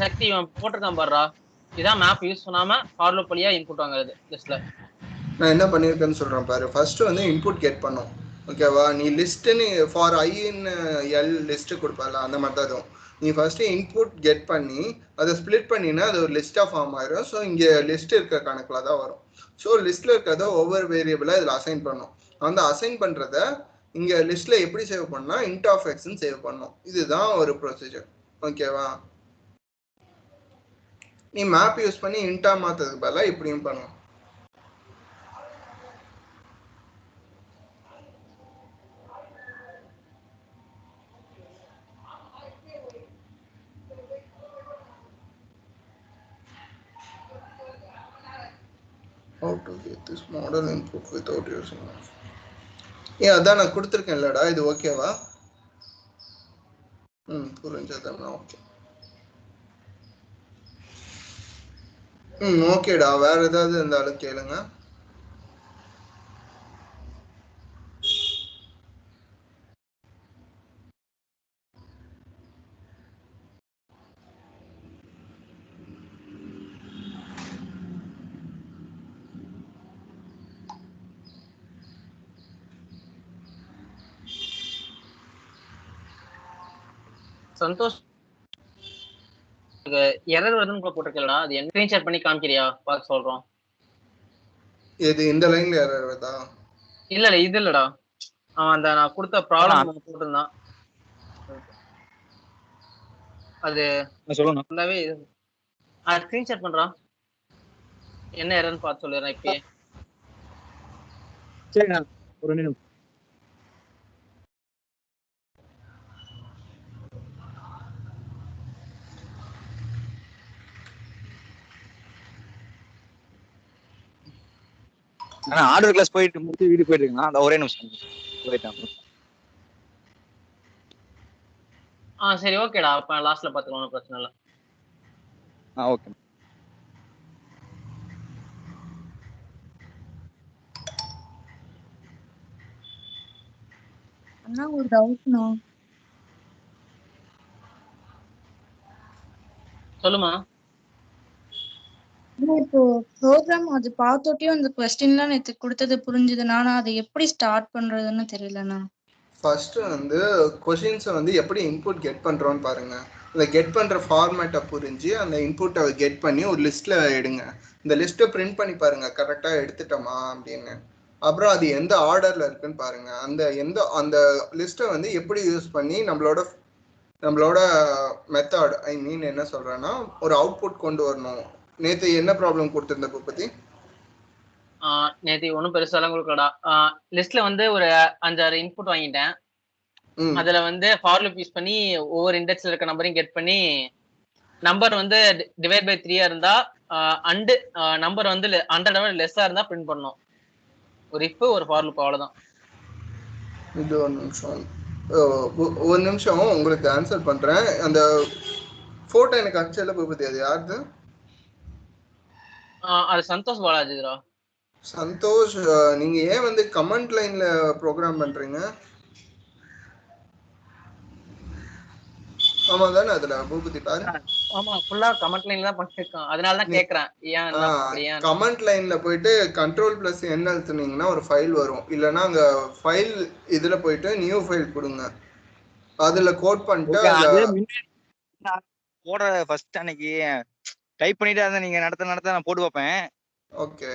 சக்தி போட்டிருக்கான் பாருடா. இதான் மேப் யூஸ் பண்ணாம ஃபார் லூப் வழியா இன்புட் வாங்குறது லிஸ்ட்ல. நான் என்ன பண்ணிருக்கேன்னு சொல்றேன் பாரு. ஃபர்ஸ்ட் வந்து இன்புட் கெட் பண்ணோம் ஓகேவா? நீ லிஸ்ட்னு for I in L list கொடுப்பல அந்த மாதிரி தான் அதுவும். நீ ஃபர்ஸ்ட் இன்புட் கெட் பண்ணி அதை ஸ்பிளிட் பண்ணினா அது ஒரு லிஸ்டா ஃபார்ம் ஆயிரும். ஸோ இங்க லிஸ்ட் இருக்க கணக்குல தான் வரும். ஸோ லிஸ்ட்ல இருக்கிறத ஒவ்வொரு வேரியபிளா இதில் அசைன் பண்ணும். அந்த அசைன் பண்றத இங்க லிஸ்ட்ல எப்படி சேவ் பண்ணா int of x ன்னு சேவ் பண்ணும். இதுதான் ஒரு ப்ரொசீஜர் ஓகேவா? நீ மேப் யூஸ் பண்ணி இன்டா மாத்ததுக்கு பதிலா இப்படியும் பண்ணும். How to get this model input without using அதான் நான் கொடுத்துருக்கேன்லடா இது ஓகேவா? புரிஞ்சதுன்னா ஓகே. ஓகேடா வேற ஏதாவது இருந்தாலும் கேளுங்க. சந்தோஷ் எரர் வருதுன்னு போட்டிருக்கலடா. அது என்ன ஸ்கிரீன்ஷாட் பண்ணி காமிக்கிறியா? பார்த்து சொல்றோம். இது இந்த லைன்ல எரர் வருதா? இல்ல இது இல்லடா. அவன் அந்த நான் கொடுத்த ப்ராப்ளம் போட்டிருந்தான். அது சொல்லுங்க. ஃபுல்லாவே ஸ்கிரீன்ஷாட் பண்றான். என்ன எரர்னு பார்த்து சொல்லிடுறேன் இப்பயே. சரிண்ணா ஒரு நிமிஷம். ஆர்டர் கிளாஸ் போயிட்டு முடிச்சு வீடு போயிட்டு இருக்கா? அந்த ஒரே நிமிஷம் போயிட்டான். சரி ஓகேடா, அப்ப லாஸ்ட்ல பாத்துக்கலாம், ஒன்றும் பிரச்சனை இல்லை. ஓகே. அண்ணா ஒரு டவுட்ண்ணா. சொல்லுமா. இப்போ ப்ரோக்ராம் அது பார்த்தோட்டியும் அந்த கொஸ்டின்லாம் நேற்று கொடுத்தது புரிஞ்சுதுண்ணா. ஆனால் அதை எப்படி ஸ்டார்ட் பண்றதுன்னு தெரியலண்ணா. ஃபர்ஸ்ட் வந்து கொஷின்ஸை வந்து எப்படி இன்புட் கெட் பண்ணுறோன்னு பாருங்க. இந்த கெட் பண்ணுற ஃபார்மேட்டை புரிஞ்சு அந்த இன்புட்டை கெட் பண்ணி ஒரு லிஸ்ட்டில் எடுங்க. இந்த லிஸ்ட்டை பிரிண்ட் பண்ணி பாருங்க கரெக்டாக எடுத்துட்டோமா அப்படின்னு. அப்புறம் அது எந்த ஆர்டரில் இருக்குன்னு பாருங்க. அந்த லிஸ்ட்டை வந்து எப்படி யூஸ் பண்ணி நம்மளோட மெத்தட், ஐ மீன் என்ன சொல்கிறேன்னா ஒரு அவுட்புட் கொண்டு வரணும். நேற்று என்ன ப்ராப்ளம் கொடுத்துருந்த பூபதி? நேற்று ஒன்றும் பெருசாலாம் கொடுக்கலடா. லிஸ்ட்ல வந்து ஒரு 5-6 இன்புட் வாங்கிட்டேன். அதுல வந்து ஃபார் லூப் யூஸ் பண்ணி ஒவ்வொரு இண்டெக்ஸ்ல இருக்க நம்பரையும் கெட் பண்ணி நம்பர் வந்து டிவைட் பை 3 இருந்தா அண்டு நம்பர் வந்து 100 லெஸ்ஸா இருந்தா பிரிண்ட் பண்ணணும். ஒரு இஃப் ஒரு ஃபார் லூப், அவ்வளவுதான். இது ஒரு நிமிஷம் உங்களுக்கு ஆன்சர் பண்றேன். அந்த போட்டோ எனக்கு அக்சுவலா பூபதி அது யாருது? அது சந்தோஷ் பாலாஜிரா. சந்தோஷ், நீங்க ஏன் வந்து கமெண்ட் லைன்ல ப்ரோக்ராம் பண்றீங்க? ஆமா தானே அதுல பூபதி பாரு. ஆமா, ஃபுல்லா கமெண்ட் லைன்ல தான் பண்ணிருக்கேன். அதனால தான் கேக்குறேன் ஏன். கமெண்ட் லைன்ல போயிட்டு Ctrl+N அழுத்துனீங்கன்னா ஒரு ஃபைல் வரும். இல்லனா அங்க ஃபைல் இதுல போயிட்டு நியூ ஃபைல் கொடுங்க. அதுல கோட் பண்ணிட்டு போட ஃபர்ஸ்ட் அன்னைக்கு டைப் பண்ணிட்டு அதை நீங்க நடத்த நான் போட்டு வைப்பேன். ஓகே,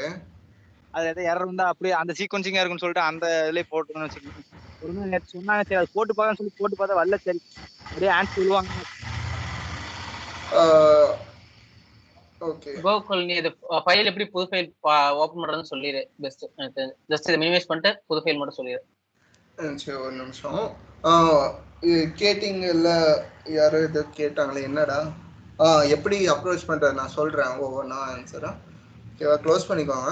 அது எதாவது எரர் இருந்தா அப்படியே அந்த சீக்வன்சிங்கா இருக்குன்னு சொல்லிட்டு அந்த இதுலயே போட்டுன்னு வச்சுக்கோங்க. ஒரு நேற்று சொன்னாங்க, சரி அது போட்டு பார்க்கன்னு சொல்லி போட்டு பார்த்தா வரல. சரி அப்படியே ஆன்சர் சொல்லுவாங்க. ஓகே கோகுல், நீ இது ஃபைல் எப்படி புது ஃபைல் ஓபன் பண்றதுன்னு சொல்லிரு. பெஸ்ட் எனக்கு ஜஸ்ட் இதை மினிமைஸ் பண்ணிட்டு புது ஃபைல் மட்டும் சொல்லிரு. சரி ஒரு நிமிஷம். கேட்டிங்கல்ல, யாரோ இது கேட்டாங்களே என்னடா எப்படி அப்ரோச் பண்றது நான் சொல்றேன் ஒவ்வொன்றா ஆன்சரா. ஓகேவா, க்ளோஸ் பண்ணிக்கோங்க.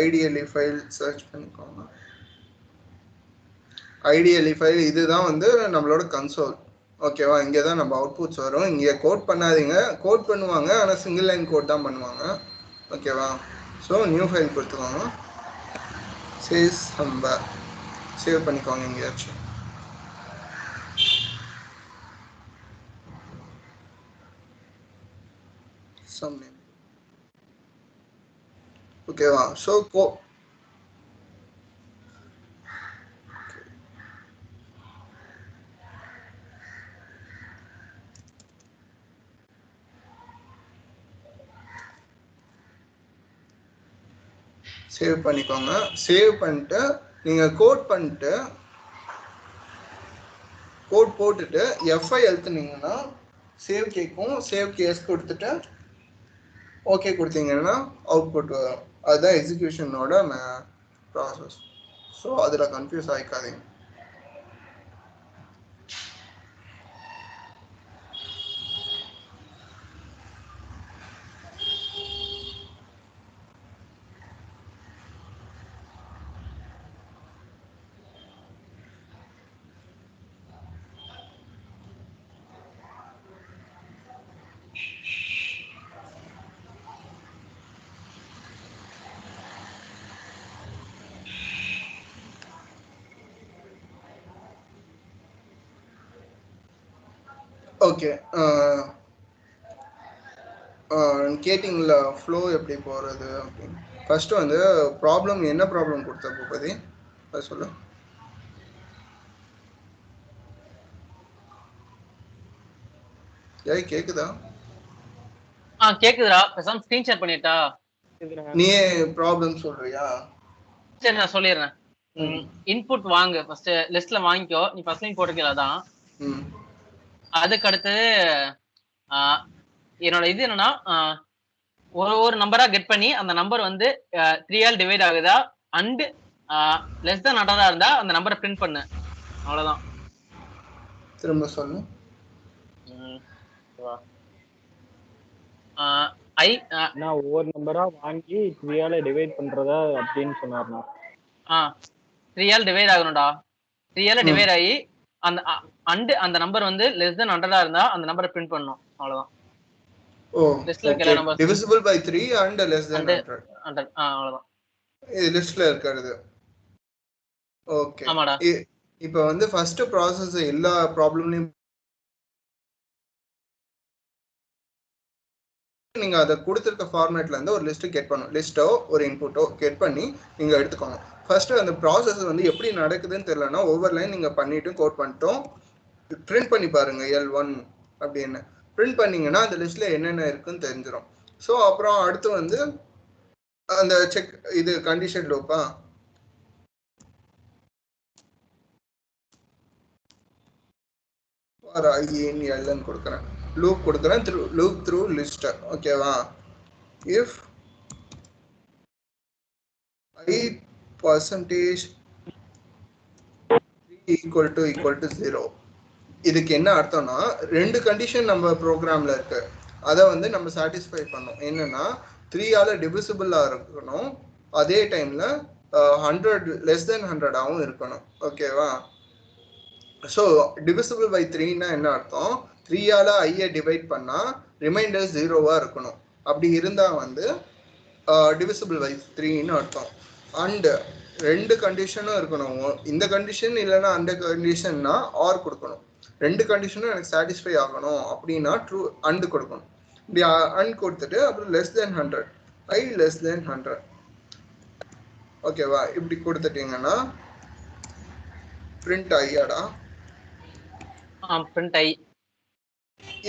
ஐடியலி ஃபைல் சர்ச் பண்ணிக்கோங்க. ஐடியலி ஃபைல் இதுதான் வந்து நம்மளோட கன்சோல். ஓகேவா, இங்கே தான் நம்ம அவுட்புட்ஸ் வரும். இங்கே கோட் பண்ணாதீங்க, கோட் பண்ணுவாங்க ஆனால் சிங்கிள் லைன் கோட் தான் பண்ணுவாங்க. ஓகேவா, ஸோ நியூ ஃபைல் கொடுத்துக்கோங்க. சேவ் பண்ணிக்கோங்க எங்கேயாச்சும். ஓகேவா, ஸோ சேவ் பண்ணிக்கோங்க. சேவ் பண்ணிட்டு நீங்கள் கோட் போட்டுட்டு F5 அழுத்துனீங்கன்னா சேவ் கேட்கும். சேவ் கேஸ் கொடுத்துட்டு ஓகே கொடுத்தீங்கன்னா அவுட்புட் வரும். அதுதான் எக்ஸிக்யூஷனோட ப்ராசஸ். ஸோ அதில் கன்ஃபியூஸ் ஆகிக்காதீங்க. ஓகே, கேட்டிங்கில் ஃப்ளோ எப்படி போகிறது அப்படின்னு ஃபஸ்ட்டு வந்து ப்ராப்ளம் என்ன ப்ராப்ளம் கொடுத்த பூபதி அது சொல்லு. ஏய் கேக்குதா? கேக்குதுடா. பேசாம ஸ்கிரீன் ஷேர் பண்ணிட்டா நீயே ப்ராப்ளம் சொல்றியா? சரி நான் சொல்லிடுறேன். இன்புட் வாங்கு, ஃபர்ஸ்ட் லிஸ்ட்ல வாங்கிக்கோ. நீ ஃபர்ஸ்ட் லைன் போட்டிருக்கல அதான். அதுக்கு அடுத்தது என்னோட இது என்னன்னா ஒரு நம்பரா கெட் பண்ணி அந்த நம்பர் வந்து 3 ஆல் டிவைட் ஆகுதா அண்ட் லெஸ் தென் 100 இருந்தா அந்த நம்பரை பிரிண்ட் பண்ணு. அவ்வளவுதான். திரும்ப சொல்லு. ஐ நான் ஒவ்வொரு நம்பரா வாங்கி 3 டிவைட் பண்றதா அப்படின்னு சொன்னார்ண்ணா. 3 டிவைட் ஆகணும்டா. 3 டிவைட் ஆகி அந்த அந்த நம்பர் வந்து லெஸ் தென் 100 இருந்தா அந்த நம்பரை பிரிண்ட் பண்ணணும். அவ்வளவுதான். லிஸ்ட்ல இருக்க எல்லா numbers divisible by 3 and less than 100. அவ்வளவுதான். இது லிஸ்ட்ல இருக்கிறது. ஓகே. ஆமாடா. இப்போ வந்து ஃபர்ஸ்ட் ப்ராசஸ் எல்லா ப்ராப்ளம்லயும் நீங்க அதை கொடுத்துருக்க ஃபார்மேட்ல இருந்து ஒரு லிஸ்ட் கெட் பண்ணணும். லிஸ்ட்டோ ஒரு இன்புட்டோ கெட் பண்ணி நீங்க எடுத்துக்கோங்க. ஃபர்ஸ்ட் அந்த ப்ராசஸ் வந்து எப்படி நடக்குதுன்னு தெரியலன்னா ஒவ்வொரு லைன் நீங்க பண்ணிட்டு கோட் பண்ணிட்டோம் பிரிண்ட் பண்ணி பாருங்க L1 அப்படின்னு. பிரிண்ட் பண்ணீங்கன்னா அந்த லிஸ்ட்ல என்னென்ன இருக்குன்னு தெரிஞ்சிடும். ஸோ அப்புறம் அடுத்து வந்து அந்த செக் இது கண்டிஷன் லூப்பா IN கொடுக்குறேன், லூப் கொடுக்குறேன், லூப் த்ரூ லிஸ்ட். ஓகேவா? If I percentage equal to 0. இதுக்கு என்ன அர்த்தம்னா ரெண்டு கண்டிஷன் நம்ம ப்ரோக்ராம்ல இருக்கு. அதை வந்து நம்ம சாட்டிஸ்ஃபை பண்ணோம். என்னன்னா 3 டிவிசிபிளா இருக்கணும், அதே டைம்ல 100 லெஸ் தென் 100 இருக்கணும். ஓகேவா? ஸோ டிவிசிபிள் பை 3ன்னா என்ன அர்த்தம்? 3 ஐயை டிவைட் பண்ணா ரிமைண்டர் 0வா இருக்கணும். அப்படி இருந்தா வந்து டிவிசிபிள் பை 3ன்னு அர்த்தம். அண்ட் ரெண்டு கண்டிஷனும் இருக்கணும். இந்த கண்டிஷன் இல்லைன்னா அந்த கண்டிஷன்னா ஆர் கொடுக்கணும். ரெண்டு கண்டிஷனும் எனக்கு சாட்டிஸ்ஃபை ஆகணும் அப்படின்னா ட்ரூ அண்ட் கொடுக்கணும். இப்படி அண்ட் கொடுத்துட்டு அப்புறம் லெஸ் தென் 100 ஐ லெஸ் தென் 100. ஓகேவா? இப்படி கொடுத்துட்டீங்கன்னா பிரிண்ட் ஐயாடா பிரிண்ட் ஐ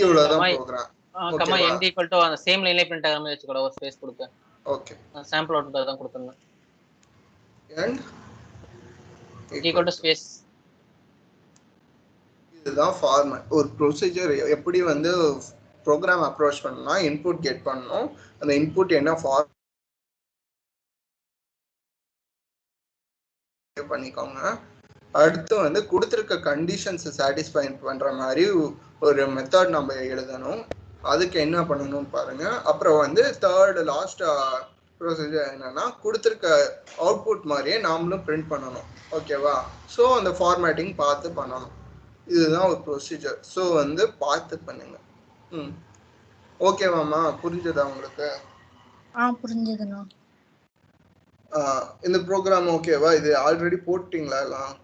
இவ்வளவுதான் program. Comma end equal to அந்த சேம் லைன்ல பிரிண்ட் ஆகாம வெச்சுக்கோடா. ஒரு ஸ்பேஸ் கொடுக்க. ஓகே. சாம்பிள் அவுட்புட் தான் கொடுத்திருந்தேன். End equal to space. இதுதான் ஃபார்மட். ஒரு ப்ரொசீஜர் எப்படி வந்து ப்ரோக்ராம் அப்ரோச் பண்ணனும்னா இன்புட் கெட் பண்ணனும். அந்த இன்புட் என்ன ஃபார்ம் பண்ணிக்கோங்க. அடுத்து வந்து கொடுத்திருக்க கண்டிஷன்ஸ் சாட்டிஸ்ஃபை பண்ற மாதிரி ஒரு மெத்தட் நம்ம எழுதணும். அதுக்கு என்ன பண்ணணும்னு பாருங்க. அப்புறம் வந்து தேர்ட் லாஸ்ட் ப்ரொசீஜர் என்னன்னா கொடுத்திருக்க அவுட்புட் மாதிரியே நாமளும் பிரிண்ட் பண்ணணும். ஓகேவா? ஸோ அந்த ஃபார்மேட்டிங் பார்த்து பண்ணணும். இதுதான் ஒரு ப்ரொசீஜர். ஸோ வந்து பார்த்து பண்ணுங்க. ஓகேவாம்மா? புரிஞ்சதா உங்களுக்கு? புரிஞ்சதுண்ணா. இந்த ப்ரோக்ராம் ஓகேவா? இது ஆல்ரெடி போட்டீங்களா எல்லாம்?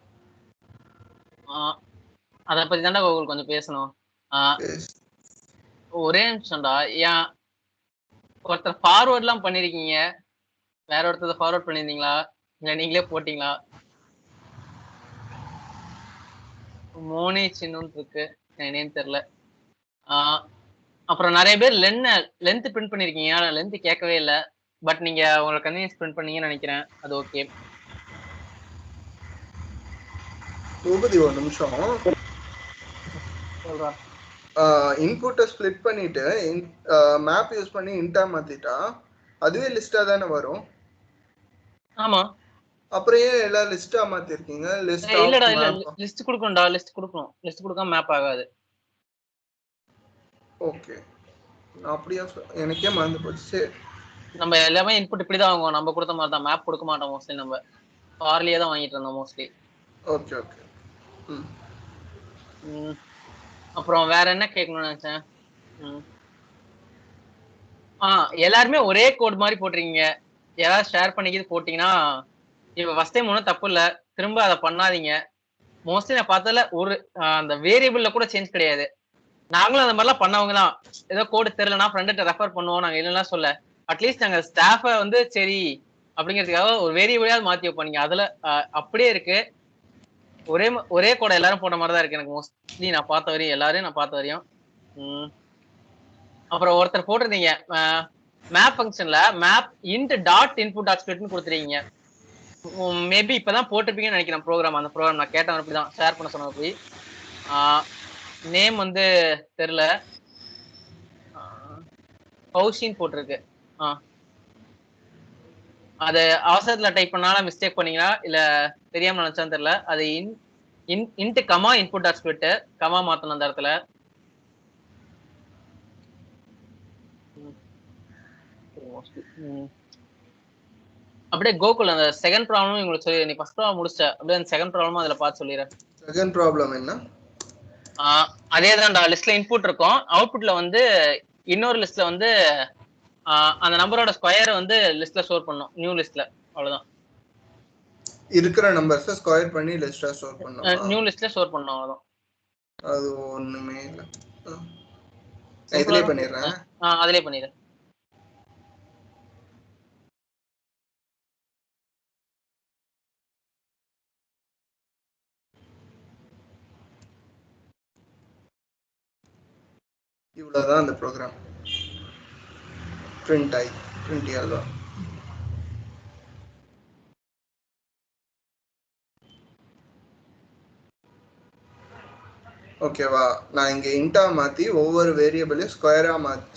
அத பத்தி தான்டா உங்களுக்கு கொஞ்சம் பேசணும். ஒரே நிமிஷம்டா. ஏன் ஒருத்தர் ஃபார்வர்ட்லாம் பண்ணிருக்கீங்க, வேற ஒருத்தர் ஃபார்வர்ட் பண்ணிருந்தீங்களா இல்ல நீங்களே போட்டீங்களா? மோனி சின்னு இருக்கு, என்னன்னு தெரியல. அப்புறம் நிறைய பேர் லென்த் பிரிண்ட் பண்ணிருக்கீங்க. லென்த் கேட்கவே இல்லை. பட் நீங்க உங்களோட கன்வீனியன்ஸ் பிரிண்ட் பண்ணீங்கன்னு நினைக்கிறேன். அது ஓகே. ஒரு நிமிஷம் சொல்றா. இன்புட்டை ஸ்ப்ளிட் பண்ணிட்டு மேப் யூஸ் பண்ணி இன்டா மாத்திட்டா அதுவே லிஸ்டா தானே வரும்? ஆமா. அப்புறம் ஏன் எல்லா லிஸ்டா மாத்திருக்கீங்க? லிஸ்ட் இல்லடா, இல்ல லிஸ்ட் கொடுக்கணும்டா. லிஸ்ட் கொடுக்கணும். லிஸ்ட் கொடுக்காம மேப் ஆகாது. ஓகே. அப்படியே எனக்கே மறந்து போச்சு. நம்ம எல்லாமே இன்புட் இப்படி தான் வாங்குவோம். நம்ம கொடுத்த மாதிரி தான். மேப் கொடுக்க மாட்டோம் மோஸ்ட்லி. நம்ம ஃபார்லியே தான் வாங்கிட்டு இருந்தோம் மோஸ்ட்லி. Okay okay. அப்புறம் வேற என்ன கேட்கணும்னு நினைச்சேன். எல்லாருமே ஒரே கோட் மாதிரி போட்டிருக்கீங்க. யாராவது ஷேர் பண்ணிக்கிது போட்டீங்கன்னா இப்ப ஃபர்ஸ்ட் டைம் ஒன்றும் தப்பு இல்லை. திரும்ப அதை பண்ணாதீங்க. மோஸ்ட்லி நான் பார்த்ததுல ஒரு அந்த வேரியபிள்ல கூட சேஞ்ச் கிடையாது. நாங்களும் அந்த மாதிரிலாம் பண்ணவங்க தான். ஏதோ கோடு தெரியலன்னா ஃப்ரெண்ட்ட ரெஃபர் பண்ணுவோம். நாங்க இல்லைன்னா சொல்ல அட்லீஸ்ட் நாங்க ஸ்டாஃபை வந்து சரி அப்படிங்கிறதுக்காக ஒரு வேரியபிளாவது மாத்தி வைப்போம். நீங்க அதுல அப்படியே இருக்கு. ஒரே கோட எல்லாரும் போட்ட மாதிரி தான் இருக்கு எனக்கு மோஸ்ட்லி நான் பார்த்த வரையும். எல்லாரையும் நான் பார்த்த வரையும். அப்புறம் ஒருத்தர் போட்டிருந்தீங்க மேப் ஃபங்க்ஷன்ல map int dot input dot ஸ்பிளிட்னு கொடுத்துருக்கீங்க. மேபி இப்பதான் போட்டிருப்பீங்கன்னு நினைக்கிறேன் ப்ரோக்ராம். அந்த ப்ரோக்ராம் நான் கேட்டவன் அப்படிதான் ஷேர் பண்ண சொன்ன போய். நேம் வந்து தெரியல, கௌஷின்னு போட்டிருக்கு. அது அவசரத்துல டைப் பண்ணாலும் மிஸ்டேக் பண்ணீங்களா இல்ல தெரியாம நினைச்சான்னு தெரியல. அது int comma input dot split comma மாத்தணும் அந்த இடத்துல. அப்படியே கோகுல் அந்த செகண்ட் ப்ராப்ளம் உங்களுக்கு சொல்லி, நீ ஃபர்ஸ்ட் ப்ராப்ளம் முடிச்சிட்ட, அப்படியே அந்த செகண்ட் ப்ராப்ளமும் அதில் பார்த்து சொல்லிடுறேன். செகண்ட் ப்ராப்ளம் என்ன? அதே தான்டா, லிஸ்ட்ல இன்புட் இருக்கும், அவுட்புட்ல வந்து இன்னொரு லிஸ்ட்ல வந்து அந்த நம்பரோட ஸ்கொயரை வந்து லிஸ்ட்ல ஸ்டோர் பண்ணும், நியூ லிஸ்ட்ல. அவ்வளவுதான். இருக்கிற நம்பர்ஸ் ஸ்கொயர் பண்ணி லிஸ்ட்ல ஸ்டோர் பண்ணனுமா? நியூ லிஸ்ட்ல ஸ்டோர் பண்ணனும், அவ்வளவுதான். அது ஒண்ணுமே இல்ல. இதுலயே பண்ணிடுறேன். அதுலயே பண்ணிடுறேன். இவ்வளவுதான் அந்த ப்ரோக்ராம். பிரிண்ட் ஆகும். ஓகேவா? நான் இங்க இன்டா மாத்தி ஒவ்வொரு வேரியபிளையும்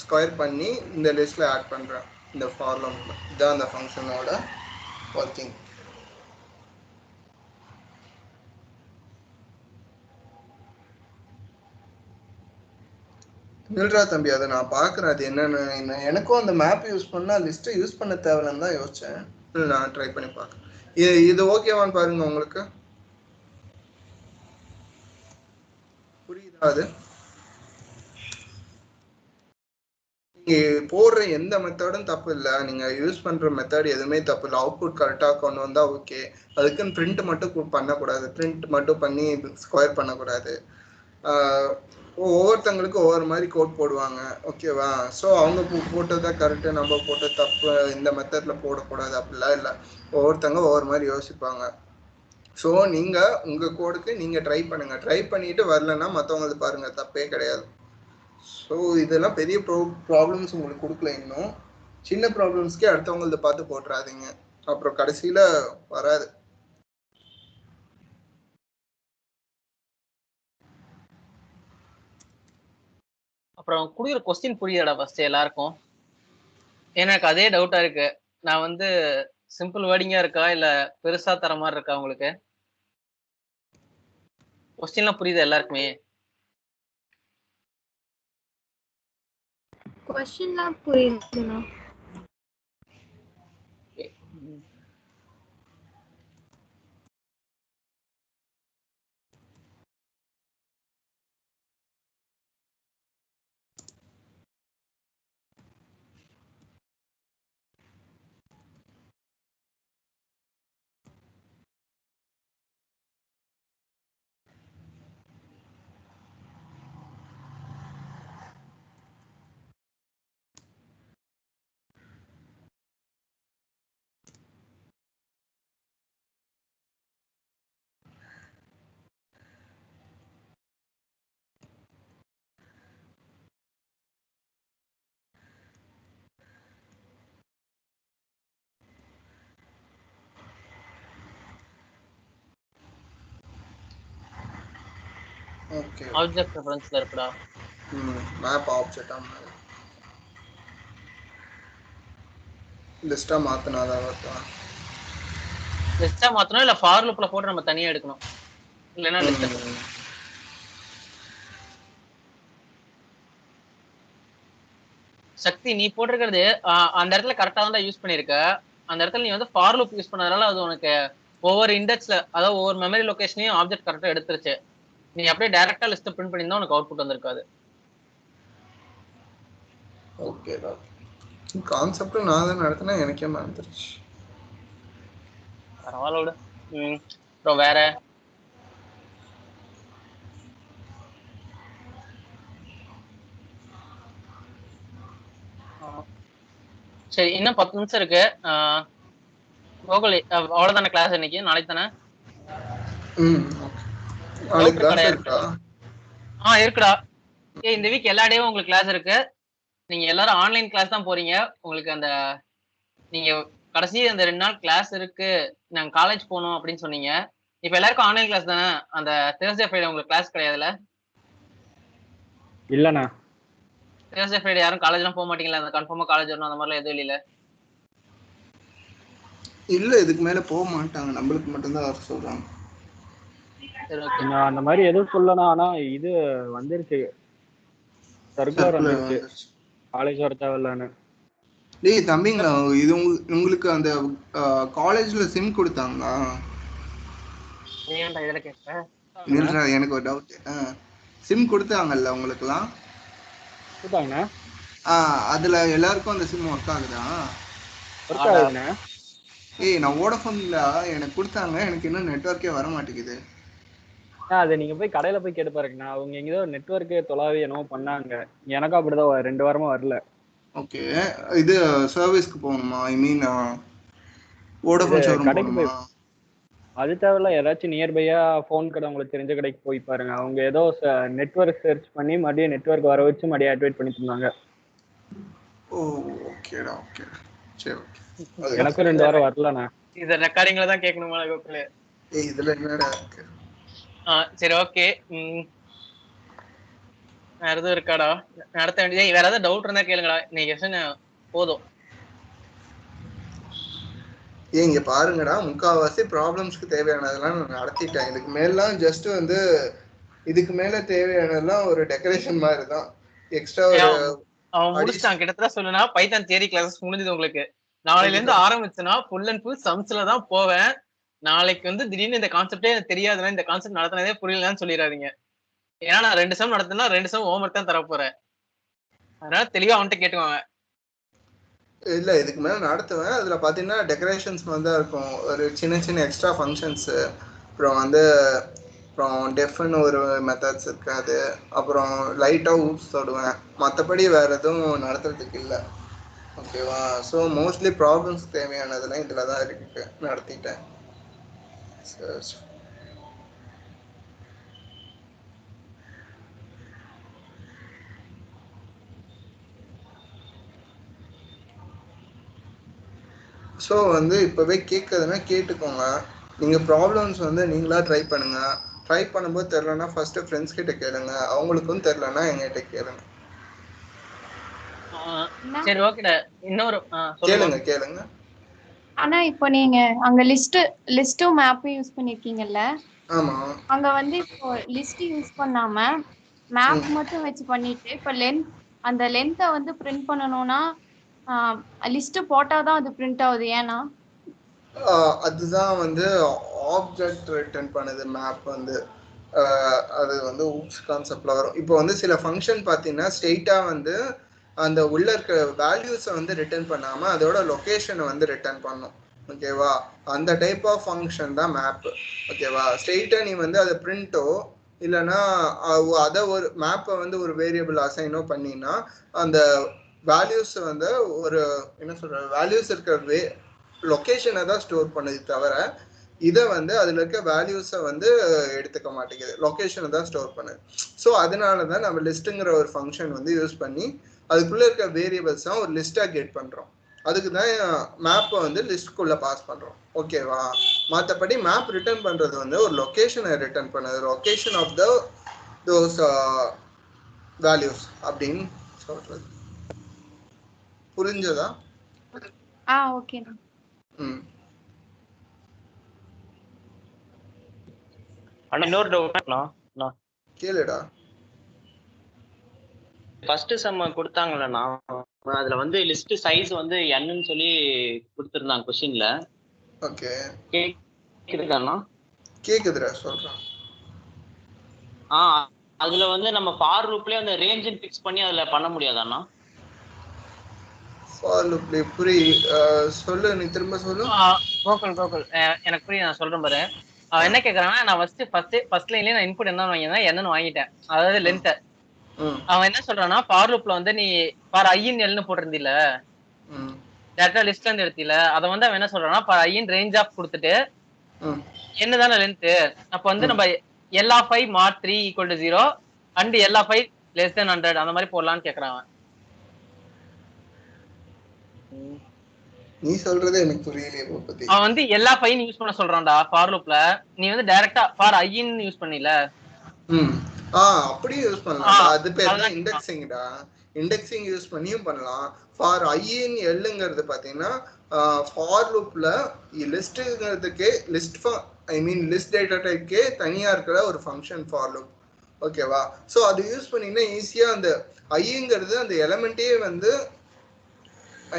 ஸ்கொயர் பண்ணி இந்த லிஸ்ட்ல ஆட் பண்றேன். இந்த ஃபார்முலா இதான் அந்த ஃபங்க்ஷனோட ஒர்க்கிங். நில்றா தம்பி, அதை நான் பாக்குறேன். அது என்னன்னு எனக்கும் அந்த மேப் யூஸ் பண்ணா லிஸ்ட்டை யூஸ் பண்ண தேவையில்லைன்னு தான் யோசிச்சேன். நான் ட்ரை பண்ணி பார்க்கறேன். இது ஓகேவான்னு பாருங்க. உங்களுக்கு புரியுதா? அது நீங்க போடுற எந்த மெத்தடும் தப்பு இல்லை, நீங்க யூஸ் பண்ற மெத்தட் எதுவுமே தப்பு இல்லை. அவுட்புட் கரெக்டா கொண்டு வந்தா ஓகே. அதுக்குன்னு பிரிண்ட் மட்டும் பண்ணக்கூடாது, பிரிண்ட் மட்டும் பண்ணி ஸ்கொயர் பண்ணக்கூடாது. ஒவ்வொருத்தங்களுக்கு ஒவ்வொரு மாதிரி கோட் போடுவாங்க, ஓகேவா? ஸோ அவங்க போட்டதான் கரெக்டு, நம்ம போட்ட தப்பு, இந்த மெத்தட்ல போடக்கூடாது அப்படிலாம் இல்லை. ஒவ்வொருத்தங்க ஒவ்வொரு மாதிரி யோசிப்பாங்க. ஸோ நீங்க உங்க கோடுக்கு நீங்க ட்ரை பண்ணுங்க. ட்ரை பண்ணிட்டு வரலன்னா மற்றவங்களுக்கு பாருங்க, தப்பே கிடையாது. ஸோ இதெல்லாம் பெரிய ப்ராப்ளம்ஸ் உங்களுக்கு கொடுக்கல. இன்னும் சின்ன ப்ராப்ளம்ஸ்க்கே அடுத்தவங்களத பார்த்து போட்டுறாதீங்க, அப்புறம் கடைசியில வராது. அப்புறம் கொடுக்குற கொஸ்டின் புரியாதா ஃபர்ஸ்ட் எல்லாருக்கும்? எனக்கு அதே டவுட்டா இருக்கு. நான் வந்து சிம்பிள் வேர்டிங்கா இருக்கா இல்ல பெருசா தர மாதிரி இருக்கா உங்களுக்கு? கொஸ்டின்லாம் புரியுதா எல்லாருக்குமே? கொஸ்டின்லாம் புரியுதுண்ணா. ஓகே, ஆப்ஜெக்ட் ரெஃபரன்ஸ்ல இருக்குடா. மேப் ஆப்ஜெக்ட் ஆமா லிஸ்டா மாத்தனாதான் வரலாம். லிஸ்டா மாத்தணும் இல்ல ஃபார் லூப்ல போட்டு நம்ம தனியா எடுக்கணும், இல்லனா லிஸ்ட். சக்தி நீ போட்டிருக்கிறது அந்த இடத்துல கரெக்டா தான் யூஸ் பண்ணிருக்க. அந்த இடத்துல நீ வந்து ஃபார் லூப் யூஸ் பண்ணதால அது உனக்கு ஒவ்வொரு இண்டெக்ஸ்ல, அதாவது ஒவ்வொரு மெமரி லொகேஷனையும் ஆப்ஜெக்ட் கரெக்டா எடுத்துருச்சு. நீ அப்படியே டைரக்டா லிஸ்ட் பிரிண்ட் பண்ணியிருந்தா உனக்கு அவுட்புட் வந்திருக்காது. ஓகே, கான்செப்ட் நான் தான் நடத்தினா எனக்கே மறந்துருச்சு. பரவாயில்ல விடு. அப்புறம் வேற சரி, இன்னும் 10 நிமிஷம் இருக்கு. கோகுல் அவ்வளவுதானே கிளாஸ் இன்னைக்கு? நாளைக்கு தானே? இருக்குடா. இந்த வீக் எல்லா டேவும் உங்களுக்கு கிளாஸ் இருக்கு. நீங்க எல்லாரும் ஆன்லைன் கிளாஸ் தான் போறீங்க. உங்களுக்கு அந்த நீங்க கடைசி அந்த 2 நாள் கிளாஸ் இருக்கு, நாங்க காலேஜ் போகணும் அப்படின்னு சொன்னீங்க. இப்ப எல்லாருக்கும் ஆன்லைன் கிளாஸ் தானே? அந்த தேர்ஸ்டே ஃப்ரைடே உங்களுக்கு கிளாஸ் கிடையாதுல்ல? இல்லண்ணா, தேர்ஸ்டே ஃப்ரைடே யாரும் காலேஜ்லாம் போக மாட்டீங்களா? அந்த கன்ஃபார்மா காலேஜ் வரணும் அந்த மாதிரிலாம் எதுவும் இல்ல? இல்ல, இதுக்கு மேல போக மாட்டாங்க, நம்மளுக்கு மட்டும்தான் வர சொல்றாங்க. நான் அந்த மாதிரி எதுவும் சொல்லனா. ஆனா இது வந்துருச்சு, சர்க்குலர் வந்துருச்சு, காலேஜ் வர தேவையில்லன்னு. டேய் தம்பிங்களா, இது உங்களுக்கு அந்த காலேஜ்ல சிம் கொடுத்தாங்களா? ஏன்டா இதுல கேட்பேன்? இல்லடா, எனக்கு ஒரு டவுட். சிம் கொடுத்தாங்கல்ல உங்களுக்குலாம்? கொடுத்தாங்கண்ணா. அதுல எல்லாருக்கும் அந்த சிம் ஒர்க் ஆகுதா? ஒர்க் ஆகுதுண்ணா. ஏய், நான் வோடஃபோன்ல எனக்கு கொடுத்தாங்க, எனக்கு இன்னும் நெட்வொர்க்கே வர மாட்டேங்குது. அது நீங்க போய் கடையில போய் கேட்டு பாருங்கண்ணா. அவங்க எங்கேயோ நெட்வொர்க் தொலாவி என்னவோ பண்ணாங்க. எனக்கும் அப்படிதான் 2 வாரமா வரல. ஓகே, இது சர்வீஸ்க்கு போகணுமா? ஐ மீன் வோடஃபோன் ஷோரூம் கடைக்கு போய் போகணுமா? அது தேவையில்ல. ஏதாச்சும் நியர்பையா ஃபோன் கடை உங்களுக்கு தெரிஞ்ச கடைக்கு போய் பாருங்க. அவங்க ஏதோ நெட்வொர்க் சர்ச் பண்ணி மறுபடியும் நெட்வொர்க் வர வச்சு மறுபடியும் ஆக்டிவேட் பண்ணி தந்தாங்க. ஓ, ஓகேடா, ஓகே. சரி, எனக்கும் 2 வாரம் வரலண்ணா. இத ரெக்கார்டிங்ல தான் கேட்கணுமா கோகுல்? ஏய், இதுல என்னடா இருக்கு? சரி, ஓகே. வேற எதுவும் இருக்காடா? நடத்த வேண்டியது வேற ஏதாவது டவுட் இருந்தா கேளுங்கடா. இன்னைக்கு போதும். இங்க பாருங்கடா, முக்காவாசி ப்ராப்ளம்ஸ்க்கு தேவையானதெல்லாம் நான் நடத்திட்டேன். இதுக்கு மேலாம் ஜஸ்ட் வந்து இதுக்கு மேல தேவையானதெல்லாம் ஒரு டெக்கரேஷன் மாதிரி தான். எக்ஸ்ட்ரா அவன் முடிச்சிட்டான் கிட்டத்தட்ட. சொல்லுனா பைத்தான் தியரி கிளாஸஸ் முடிஞ்சது உங்களுக்கு. நாளையில இருந்து ஆரம்பிச்சுனா ஃபுல் அண்ட் ஃபுல் சம்ஸ்ல தான் போவேன். நாளைக்கு திடீர்னு இந்த கான்செப்டே தெரியாதுன்னா, இந்த கான்செப்ட் நடத்தினதே புரியலன்னு சொல்லிடாதீங்க. ஏன்னா நான் 2 செம் நடத்தினா 2 செம் ஹோம்ஒர்க் தான் தர போறேன். அதனால தெளிவா அவன்கிட்ட கேட்டுவாங்க. இல்ல, இதுக்கு மேல நடத்துவேன். அதுல பாத்தீங்கன்னா டெக்கரேஷன்ஸ் வந்து இருக்கும், ஒரு சின்ன சின்ன எக்ஸ்ட்ரா ஃபங்க்ஷன்ஸ், அப்புறம் டெஃப்னு ஒரு மெத்தட்ஸ் இருக்காது, அப்புறம் லைட்டா ஊப்ஸ் தொடுவேன். மற்றபடி வேற எதுவும் நடத்துறதுக்கு இல்லை. ஓகேவா? ஸோ மோஸ்ட்லி ப்ராப்ளம்ஸ் தேவையானதெல்லாம் இதுல தான் இருக்கு, நடத்திட்டேன். ஸோ இப்போவே கேட்குறதுன்னா கேட்டுக்கோங்க. நீங்கள் ப்ராப்ளம்ஸ் நீங்களா ட்ரை பண்ணுங்க. ட்ரை பண்ணும்போது தெரிலனா ஃபர்ஸ்ட் ஃப்ரெண்ட்ஸ் கிட்ட கேளுங்க, அவங்களுக்கும் தெரிலனா எங்கிட்ட கேளுங்க. சரி, ஓகேடா. இன்னொரு கேளுங்க. ஆனா இப்போ நீங்க அங்க லிஸ்டும் மேப்பும் யூஸ் பண்ணிருக்கீங்கல்ல? ஆமா. அங்க இப்போ லிஸ்ட் யூஸ் பண்ணாம மேப் மட்டும் வச்சு பண்ணிட்டு இப்போ அந்த லென்த்தை பிரிண்ட் பண்ணணும்னா லிஸ்ட் போட்டாதான் அது பிரிண்ட் ஆகுது. ஏன்னா அதுதான் ஆப்ஜெக்ட் ரிட்டர்ன் பண்ணுது மேப். அது ஊப்ஸ் கான்செப்ட்ல வரும். இப்போ சில ஃபங்க்ஷன் பார்த்தீங்கன்னா ஸ்ட்ரெயிட்டா அந்த உள்ள இருக்க வேல்யூஸை ரிட்டர்ன் பண்ணாம அதோட லொகேஷனை ரிட்டர்ன் பண்ணும். ஓகேவா? அந்த டைப் ஆஃப் ஃபங்க்ஷன் தான் மேப். ஓகேவா? ஸ்ட்ரெயிட்டா நீ அதை பிரிண்டோ இல்லைன்னா அதை ஒரு மேப்பை ஒரு வேரியபிள் அசைனோ பண்ணினா அந்த வேல்யூஸ் ஒரு என்ன சொல்ற வேல்யூஸ் இருக்கிற லொகேஷனை தான் ஸ்டோர் பண்ணுது தவிர இதை அதுல இருக்க வேல்யூஸை எடுத்துக்க மாட்டேங்குது, லொகேஷனை தான் ஸ்டோர் பண்ணுது. ஸோ அதனால தான் நம்ம லிஸ்ட்டுங்கிற ஒரு ஃபங்க்ஷன் யூஸ் பண்ணி அதுக்குள்ள இருக்க வேரியபிள்ஸ் தான் ஒரு லிஸ்டா கெட் பண்றோம். அதுக்கு தான் மேப்பை லிஸ்ட்குள்ள பாஸ் பண்றோம். ஓகேவா? மற்றபடி மேப் ரிட்டர்ன் பண்றது ஒரு லொகேஷனை ரிட்டர்ன் பண்ணுது, லொகேஷன் ஆஃப் தோஸ் வேல்யூஸ் அப்படின்னு சொல்றது. புரிஞ்சதா? ஓகே. இன்னொரு டவுட்னா கேளுடா. ஃபர்ஸ்ட் செம் கொடுத்தாங்கலண்ணா, அதுல லிஸ்ட் சைஸ் n ன்னு சொல்லி கொடுத்திருந்தாங்க क्वेश्चनல. ஓகே, கேக்குதாண்ணா? கேக்குதுடா, சொல்றேன். அதுல நம்ம ஃபார் லூப்லயே அந்த ரேஞ்ச் ஃபிக்ஸ் பண்ணி அதுல பண்ண முடியாதாண்ணா? ஃபார் லூப்ல சொல்லு, நீ திரும்ப சொல்லு. கோகுல் எனக்கு புரியும், நான் சொல்றேன் பாரு. அவன் என்ன கேக்குறான்னா, நான் ஃபர்ஸ்ட் லைன்லயே நான் இன்புட் என்ன வாங்கினா என்னன்னு வாங்கிட்டேன், அதாவது லென்த். அவன் என்ன சொல்றான்னா ஃபார் லூப்ல நீ ஃபார் i in l ன்னு போட்டிருந்தீல, டேட்டா லிஸ்ட்ல இருந்து எடுத்தீல, அதை அவன் என்ன சொல்றான்னா for i in range of கொடுத்துட்டு என்னதானே லென்த், அப்ப நம்ம l of i mod 3 equal to 0 and l of i less than 100 அந்த மாதிரி போடலான்னு கேக்குறான். நீ சொல்றதே எனக்கு புரியலையே பத்தி. அவன் எல்லா ஃபைன் யூஸ் பண்ண சொல்றான்டா ஃபார் லூப்ல. நீ டைரக்டா ஃபார் i in யூஸ் பண்ணீல. அப்படியே யூஸ் பண்ணலாம். அது பேர் தான் இண்டெக்சிங்டா. இண்டெக்சிங் யூஸ் பண்ணியும் பண்ணலாம். ஃபார் i in lங்கிறது பாத்தீங்கன்னா ஃபார் லூப்ல லிஸ்ட்ங்கிறதுக்கே லிஸ்ட் டேட்டா டைப்க்கே தனியா இருக்கிற ஒரு ஃபங்க்ஷன் ஃபார் லூப். ஓகேவா? சோ அது யூஸ் பண்ணீங்கன்னா ஈஸியா அந்த iங்கிறது அந்த எலிமெண்டே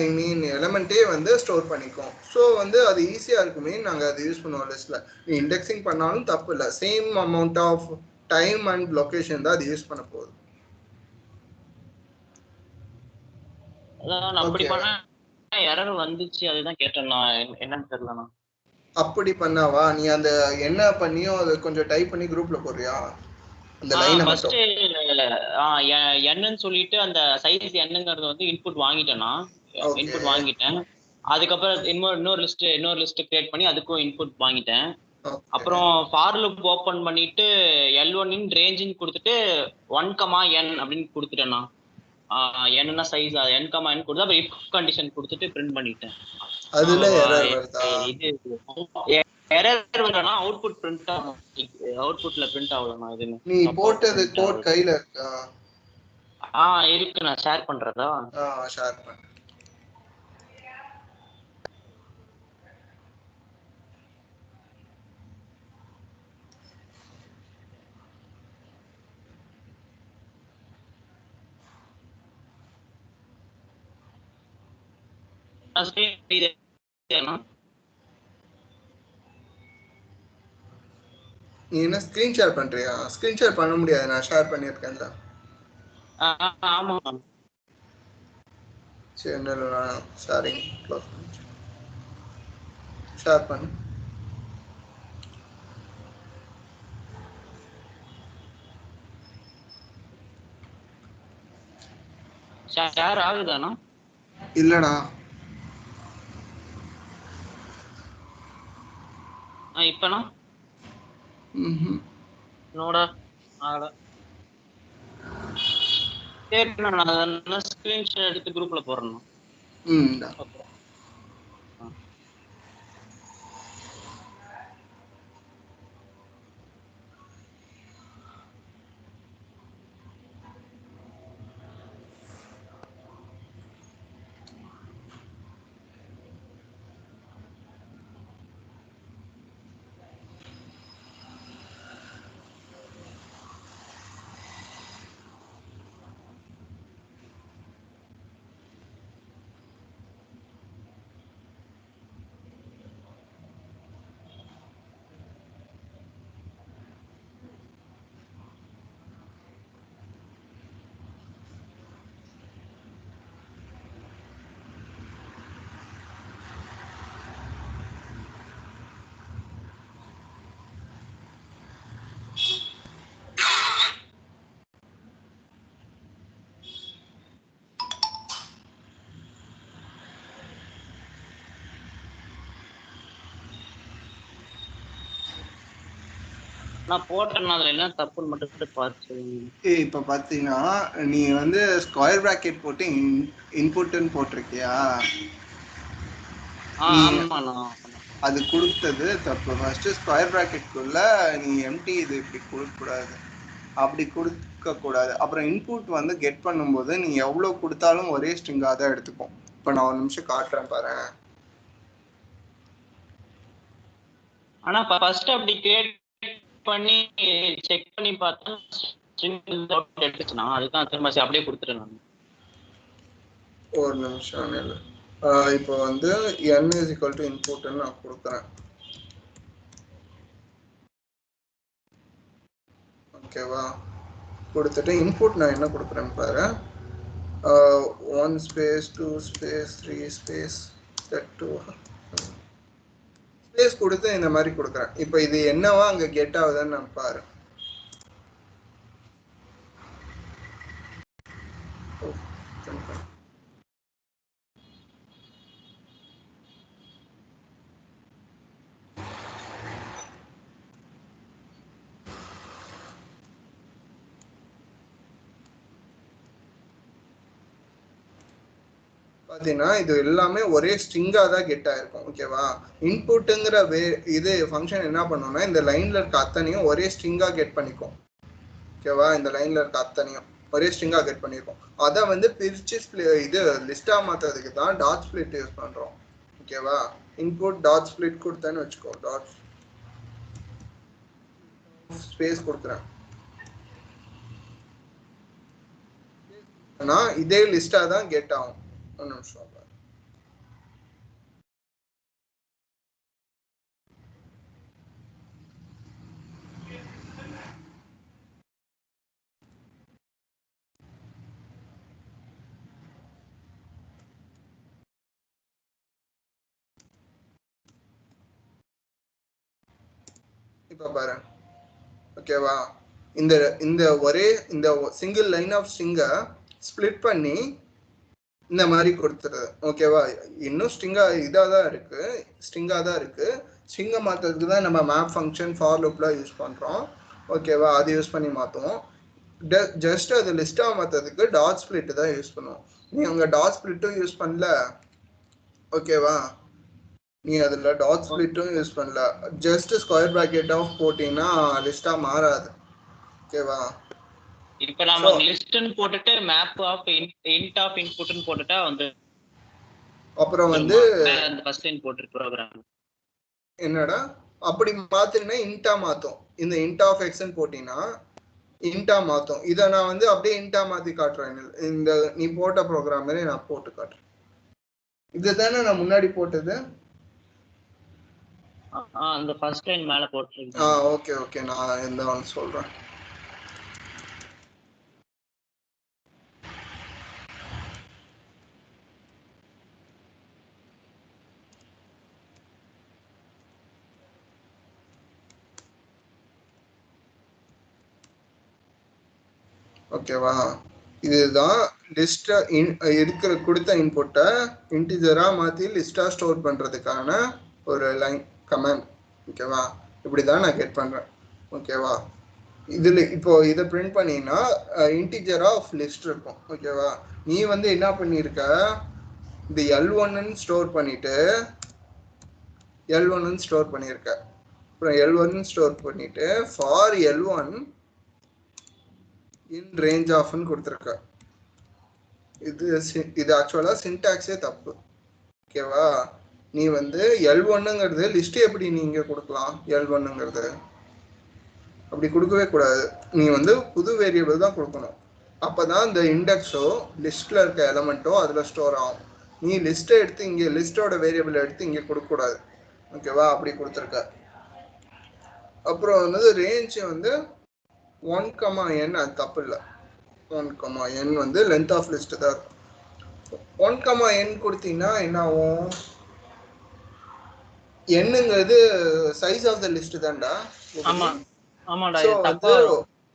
ஐ மீன் எலமெண்ட்டே வந்து ஸ்டோர் பண்ணிக்கும். ஸோ வந்து அது ஈஸியாக இருக்குமே, நாங்கள் அதை யூஸ் பண்ணுவோம் லிஸ்ட்டில். நீ இண்டெக்ஸிங் பண்ணாலும் தப்பு இல்லை, same amount of time and location தான் அது யூஸ் பண்ண போகுது. அதான் அப்படி பண்ண எரர் வந்துச்சு, அதுதான் கேட்டேன் நான், என்னன்னு தெரியலண்ணா. அப்படி பண்ணாவா? நீ அந்த என்ன பண்ணியோ அதை கொஞ்சம் டைப் பண்ணி குரூப்ல போடுறியா? அந்த லைனை ஃபர்ஸ்ட் என்னன்னு சொல்லிட்டு அந்த சைஸ் என்னங்கிறது வந்து இன்புட் வாங்கிட்டேன்னா, இன்புட் வாங்கிட்டேன். அதுக்கப்புறம் இன்னொரு லிஸ்ட் கிரியேட் பண்ணி அதுக்கும் இன்புட் வாங்கிட்டேன். அப்புறம் ஃபார் லூப் ஓபன் பண்ணிட்டு L1 இன் ரேஞ்சின்னு கொடுத்துட்டு 1, n அப்படின்னு கொடுத்துட்டேன்னா, என்னன்னா சைஸ் n, n கொடுத்து அப்புறம் இஃப் கண்டிஷன் கொடுத்துட்டு பிரிண்ட் பண்ணிட்டேன். அதுல எரர் வருதா? இது எரர் வரனா அவுட்புட் பிரிண்ட் ஆகும், அவுட்புட்ல பிரிண்ட் ஆகலனா. இது நீ போட்டது கோட் கையில இருக்கா? இருக்கு, நான் ஷேர் பண்றதா? ஷேர் பண்ணு. நீ என்ன ஸ்கிரீன் ஷேர் பண்றியா? ஸ்கிரீன் ஷேர் பண்ண முடியாது, நான் ஷேர் பண்ணிருக்கேன்ல. ஆமா சரி, என்ன ஷேரிங் க்ளோஸ் பண்ணு, ஷேர் பண்ணு. ஷேர் ஆகுதானா? இல்லடா. இப்பனா நோடா ஆட. சரி, நான் ஸ்கிரீன்ஷாட் எடுத்து குரூப்ல போடுறேன். நான் போட்டேன்னா அதுல என்ன தப்புன்னு மட்டும் பார்த்து. இப்ப பாத்தீங்கன்னா நீ வந்து ஸ்கொயர் பிராக்கெட் போட்டு இன்புட்னு போட்டிருக்கியா? அது கொடுத்தது தப்பு. ஃபர்ஸ்ட் ஸ்கொயர் பிராக்கெட்குள்ள நீ எம்டி இது இப்படி கொடுக்க கூடாது, அப்படி கொடுக்க கூடாது. அப்புறம் இன்புட் வந்து கெட் பண்ணும்போது நீ எவ்வளவு கொடுத்தாலும் ஒரே ஸ்ட்ரிங்கா தான் எடுத்துக்கும். இப்ப நான் ஒரு நிமிஷம் காட்டுறேன் பாரு. ஆனா ஃபர்ஸ்ட் அப்படி கிரியேட் பண்ணி செக் பண்ணி பார்த்தா ஸ்ட்ரிங் அவுட் எடுத்துச்சுனா அதுதான் திரும்ப அப்படியே கொடுத்துட்டேன் நான். ஒரு நிமிஷம் இல்ல, இப்போ வந்து n is equal to input ன்னு நான் கொடுக்குறேன். ஓகேவா? கொடுத்துட்டு இன்புட் நான் என்ன கொடுக்குறேன் பாரு. 1 space 2 space 3 space set 2 space கொடுத்து இந்த மாதிரி கொடுக்குறேன். இப்போ இது என்னவா அங்க கெட் ஆகுதுன்னு நான் பாரு. பார்த்தீங்கன்னா இது எல்லாமே ஒரே ஸ்ட்ரிங்கா தான் கெட் ஆயிருக்கும். ஓகேவா? இன்புட்டுங்கிற இது ஃபங்க்ஷன் என்ன பண்ணோம்னா இந்த லைன்ல இருக்க அத்தனையும் ஒரே ஸ்ட்ரிங்கா கெட் பண்ணிக்கும். ஓகேவா? இந்த லைன்ல இருக்க அத்தனையும் ஒரே ஸ்ட்ரிங்கா கெட் பண்ணிருக்கோம். அதை வந்து பிரிச்சு இது லிஸ்டா மாத்துறதுக்கு தான் டாட் ஸ்பிளிட் யூஸ் பண்றோம். ஓகேவா? இன்புட் டாட் ஸ்பிளிட் கொடுத்தேன்னு வச்சுக்கோ, டாட் ஸ்பேஸ் கொடுக்குறேன். இதே லிஸ்டா தான் கெட் ஆகும். ஒரு நிமிஷம். இப்ப பாரு, ஓகேவா? இந்த இந்த ஒரே இந்த சிங்கிள் லைன் ஆஃப் ஸ்ட்ரிங்கை ஸ்பிளிட் பண்ணி இந்த மாதிரி கொடுத்துருது, ஓகேவா? இன்னும் ஸ்ட்ரிங்கா தான் இருக்கு, ஸ்ட்ரிங்கை மாற்றுறதுக்கு தான் நம்ம மேப் ஃபங்க்ஷன் ஃபார் லூப்லாம் யூஸ் பண்ணுறோம், ஓகேவா? அது யூஸ் பண்ணி மாற்றுவோம். ஜஸ்ட் அது லிஸ்ட்டாக மாற்றுறதுக்கு டாட் ஸ்பிளிட் தான் யூஸ் பண்ணுவோம். நீ அங்கே டாட் ஸ்பிளிட்டும் யூஸ் பண்ணல, ஓகேவா? நீ அதில் டாட் ஸ்பிளிட்டும் யூஸ் பண்ணல, ஜஸ்ட் ஸ்கொயர் ப்ராக்கெட் ஆஃப் போட்டிங்கன்னா லிஸ்ட்டாக மாறாது, ஓகேவா? இப்போ நாம லிஸ்ட்னு போட்டுட்டு மேப் ஆஃப் இன்ட் ஆஃப் இன்புட்னு போட்டுட்டா வந்து அப்புறம் வந்து அந்த ஃபர்ஸ்ட் லைன் போட்டு ப்ரோகிராம் என்னடா அப்படி மாத்தினா இன்டா மாத்தும். இந்த இன்ட் ஆஃப் எக்ஸ்ன்னு போட்டினா இன்டா மாத்தும். இதை நான் வந்து அப்படியே இன்டா மாத்தி காட்டுறேன். இந்த நீ போட்ட ப்ரோக்ராமே நான் போட்டு காட்டுறேன். இதுதானே நான் முன்னாடி போட்டது. அந்த ஃபர்ஸ்ட் லைன் மேல போட்டுருக்கேன். ஓகே ஓகே, நான் எந்த ஒன்று சொல்றேன். ஓகேவா? இதுதான் லிஸ்டா இருக்கிற கொடுத்த இன்புட்டை இன்டிஜரா மாத்தி லிஸ்டா ஸ்டோர் பண்றதுக்கான ஒரு லைன் கமாண்ட், ஓகேவா? இப்படிதான் நான் கெட் பண்றேன், ஓகேவா? இதுல இப்போ இதை பிரிண்ட் பண்ணினா இன்டிஜரா ஆஃப் லிஸ்ட் இருக்கும், ஓகேவா? நீ வந்து என்ன பண்ணிருக்க, இந்த L1 ஸ்டோர் பண்ணிட்டு L1 ஸ்டோர் பண்ணிருக்க. அப்புறம் L1 ஸ்டோர் பண்ணிட்டு for L1 in range of ன்னு கொடுத்துருக்க. இது ஆக்சுவலா சின்டாக்ஸே தப்பு, ஓகேவா? நீ வந்து L1ங்கிறது லிஸ்ட் எப்படி நீங்க கொடுக்கலாம்? L1ங்கிறது அப்படி கொடுக்கவே கூடாது. நீ வந்து புது வேரியபிள் தான் கொடுக்கணும். அப்பதான் இந்த இண்டெக்ஸோ லிஸ்ட்ல இருக்க எலமெண்ட்டோ அதுல ஸ்டோர் ஆகும். நீ லிஸ்ட்டை எடுத்து இங்க லிஸ்டோட வேரியபிள் எடுத்து இங்க கொடுக்க கூடாது, ஓகேவா? அப்படி கொடுத்துருக்க. அப்புறம் வந்து ரேஞ்ச் வந்து 1,n, அது தப்பு இல்லை. 1,n வந்து லென்த் ஆஃப் லிஸ்ட் தான் இருக்கும். 1,n கொடுத்தீங்கன்னா என்ன ஆகும்? என்னங்கிறது சைஸ் ஆஃப் த லிஸ்ட் தான்டா. ஆமா ஆமாடா, சோ இது வந்து தப்பா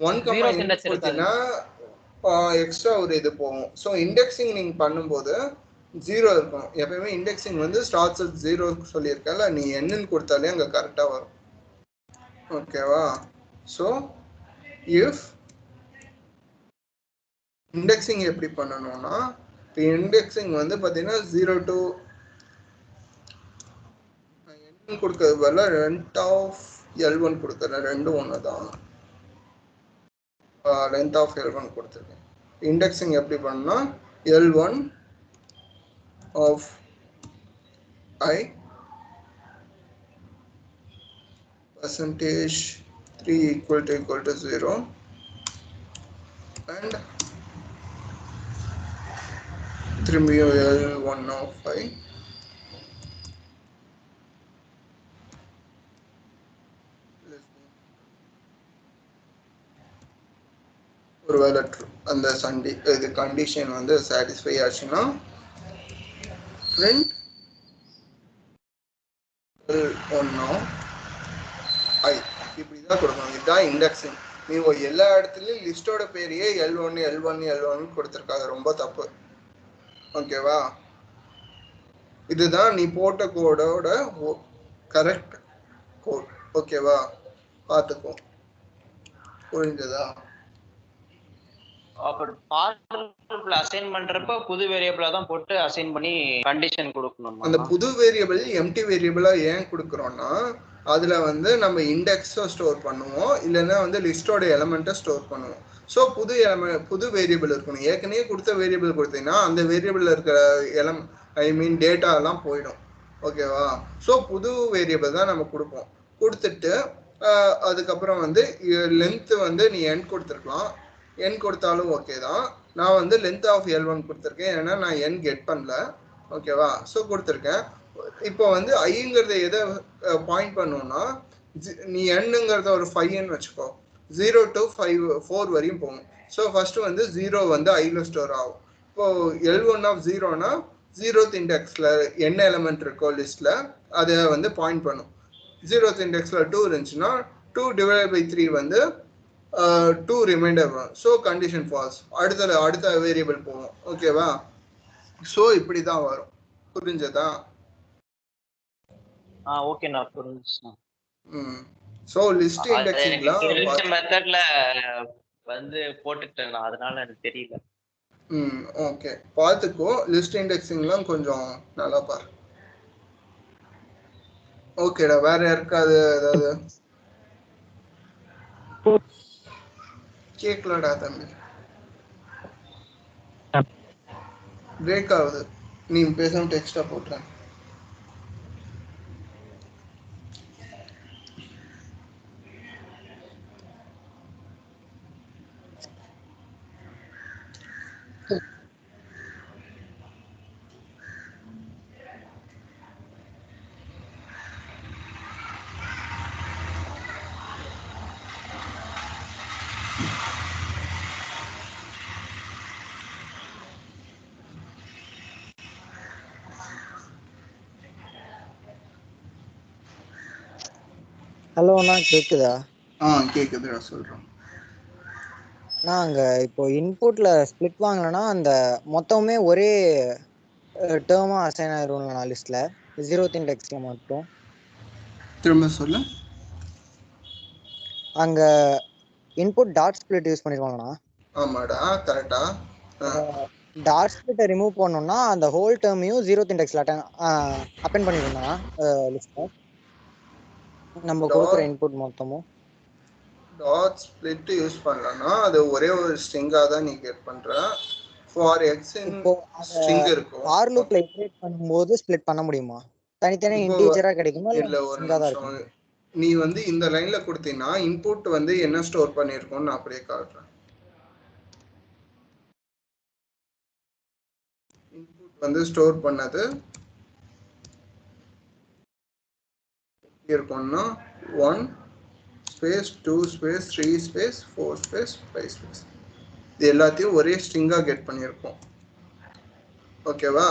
1,n கொடுத்தீங்கன்னா எக்ஸ்ட்ரா ஒரு இது போகும். ஸோ இண்டெக்ஸிங் நீங்க பண்ணும்போது 0 இருக்கும். எப்பயுமே இண்டெக்ஸிங் வந்து ஸ்டார்ட்ஸ் அட் 0 சொல்லியிருக்கல, நீ என்னன்னு கொடுத்தாலே அங்கே கரெக்டாக வரும், ஓகேவா? ஸோ if indexing எப்படி பண்ணணும்னா, இப்போ indexing வந்து பார்த்தீங்கன்னா 0 to n கொடுக்கறது பதிலா length of L1 கொடுத்துறேன். ரெண்டும் ஒன்று தான், length of L1 கொடுத்துருக்கேன். indexing எப்படி பண்ணா L1 of I percentage 3 equal to 0 and திரும்பி L1 of I ஒருவேளை அந்த இது கண்டிஷன் வந்து சாட்டிஸ்ஃபை ஆச்சுன்னா print L1 of I இப்படிதான் கொடுக்கணும். இதுதான் இண்டெக்ஸிங். நீ எல்லா இடத்துலயும் லிஸ்டோட பேரையே L1 கொடுத்துருக்காங்க, ரொம்ப தப்பு, ஓகேவா? இதுதான் நீ போட்ட கோடோட கரெக்ட் கோட், ஓகேவா? பார்த்துக்கோ, புரிஞ்சதா? அப்ப ஃபார் அசைன் பண்றப்ப புது வேரியபிளா தான் போட்டு அசைன் பண்ணி கண்டிஷன் கொடுக்கணும். அந்த புது வேரியபிள் எம்டி வேரியபிளா ஏன் கொடுக்குறோம்னா, அதுல வந்து நம்ம இண்டெக்ஸோ ஸ்டோர் பண்ணுவோம், இல்லைன்னா வந்து லிஸ்டோட எலமெண்ட்டை ஸ்டோர் பண்ணுவோம். ஸோ புது வேரியபிள் இருக்கணும். ஏற்கனவே கொடுத்த வேரியபிள் கொடுத்தீங்கன்னா அந்த வேரியபிள்ல இருக்கிற டேட்டா எல்லாம் போயிடும், ஓகேவா? ஸோ புது வேரியபிள் தான் நம்ம கொடுப்போம். கொடுத்துட்டு அதுக்கப்புறம் வந்து லென்த் வந்து நீ n கொடுத்துருக்கலாம், n கொடுத்தாலும் ஓகே தான். நான் வந்து லென்த் ஆஃப் L1 கொடுத்துருக்கேன், ஏன்னா நான் n கெட் பண்ணல, ஓகேவா? ஸோ கொடுத்துருக்கேன். இப்போ வந்து ஐங்கிறத எதை பாயிண்ட் பண்ணோம்னா, நீ என்னங்கிறத ஒரு 5ன்னு வச்சுக்கோ, 0 to 4 வரையும் போகும். ஸோ ஃபர்ஸ்ட் வந்து 0 வந்து ஐல ஸ்டோர் ஆகும். இப்போ L1 of 0னா 0th இண்டெக்ஸ்ல என்ன எலமெண்ட் இருக்கோ லிஸ்ட்ல அதை வந்து பாயிண்ட் பண்ணும். 0th இண்டெக்ஸ்ல 2 இருந்துச்சுன்னா 2 divided by 3 வந்து 2 ரிமைண்டர் வரும். So condition falls. அடுத்த வேரியபிள் போவோம். ஓகேவா? ஸோ இப்படி தான் வரும். புரிஞ்சதா? ஓகேண்ணா புரிஞ்சுச்சுண்ணா. ஸோ லிஸ்ட் இண்டெக்ஸிங்லாம் மெத்தட்ல வந்து போட்டுட்டேன், அதனால எனக்கு தெரியல. ஓகே, பார்த்துக்கோ. லிஸ்ட் இண்டெக்ஸிங்லாம் கொஞ்சம் நல்லா பாரு. ஓகேடா, வேற யாருக்காவது ஏதாவது கேட்கலடா தம்பி? பிரேக் ஆகுது, நீ பேசாம டெக்ஸ்டா போட்டுறேன். ஹலோ அண்ணா, கேக்குதா? கேக்குதுடா, சொல்றேன். நான் அங்க இப்போ இன்புட்ல ஸ்பிளிட் வாங்கலன்னா அந்த மொத்தமே ஒரே டேர்மா அசைன் ஆயிரும்ல லிஸ்ட்ல, 0th இண்டெக்ஸ்ல மட்டும். திரும்ப சொல்லு. அங்க இன்புட் டாட் ஸ்பிளிட் யூஸ் பண்ணிருவாங்கண்ணா. ஆமாடா, கரெக்டா. டாட் ஸ்பிளிட்டை ரிமூவ் பண்ணோம்னா அந்த ஹோல் டேர்மையும் 0th இண்டெக்ஸ்ல அப்பெண்ட் பண்ணிருந்தா லிஸ்ட்ல நம்ம கொடுக்குற இன்புட் மொத்தமும். டாட் ஸ்பிளிட் யூஸ் பண்ணலன்னா அது ஒரே ஒரு ஸ்ட்ரிங்கா தான் நீ கெட் பண்ற. ஃபார் எக்ஸ் ஸ்ட்ரிங் இருக்கும். ஃபார் லூப்ல இட்டரேட் பண்ணும்போது ஸ்பிளிட் பண்ண முடியுமா? தனித்தனியா இன்டிஜரா கிடைக்குமா இல்ல? ஒரு நிமிஷம், நீ வந்து இந்த லைன்ல கொடுத்தீங்கன்னா இன்புட் வந்து என்ன ஸ்டோர் பண்ணிருக்கோம்னு நான் அப்படியே காட்டுறேன். இன்புட் வந்து ஸ்டோர் பண்ணது இருக்கும்னா 1 space 2 space 3 space 4 space 5 space இது எல்லாத்தையும் ஒரே ஸ்ட்ரிங்கா கெட் பண்ணியிருக்கோம். ஓகேவா?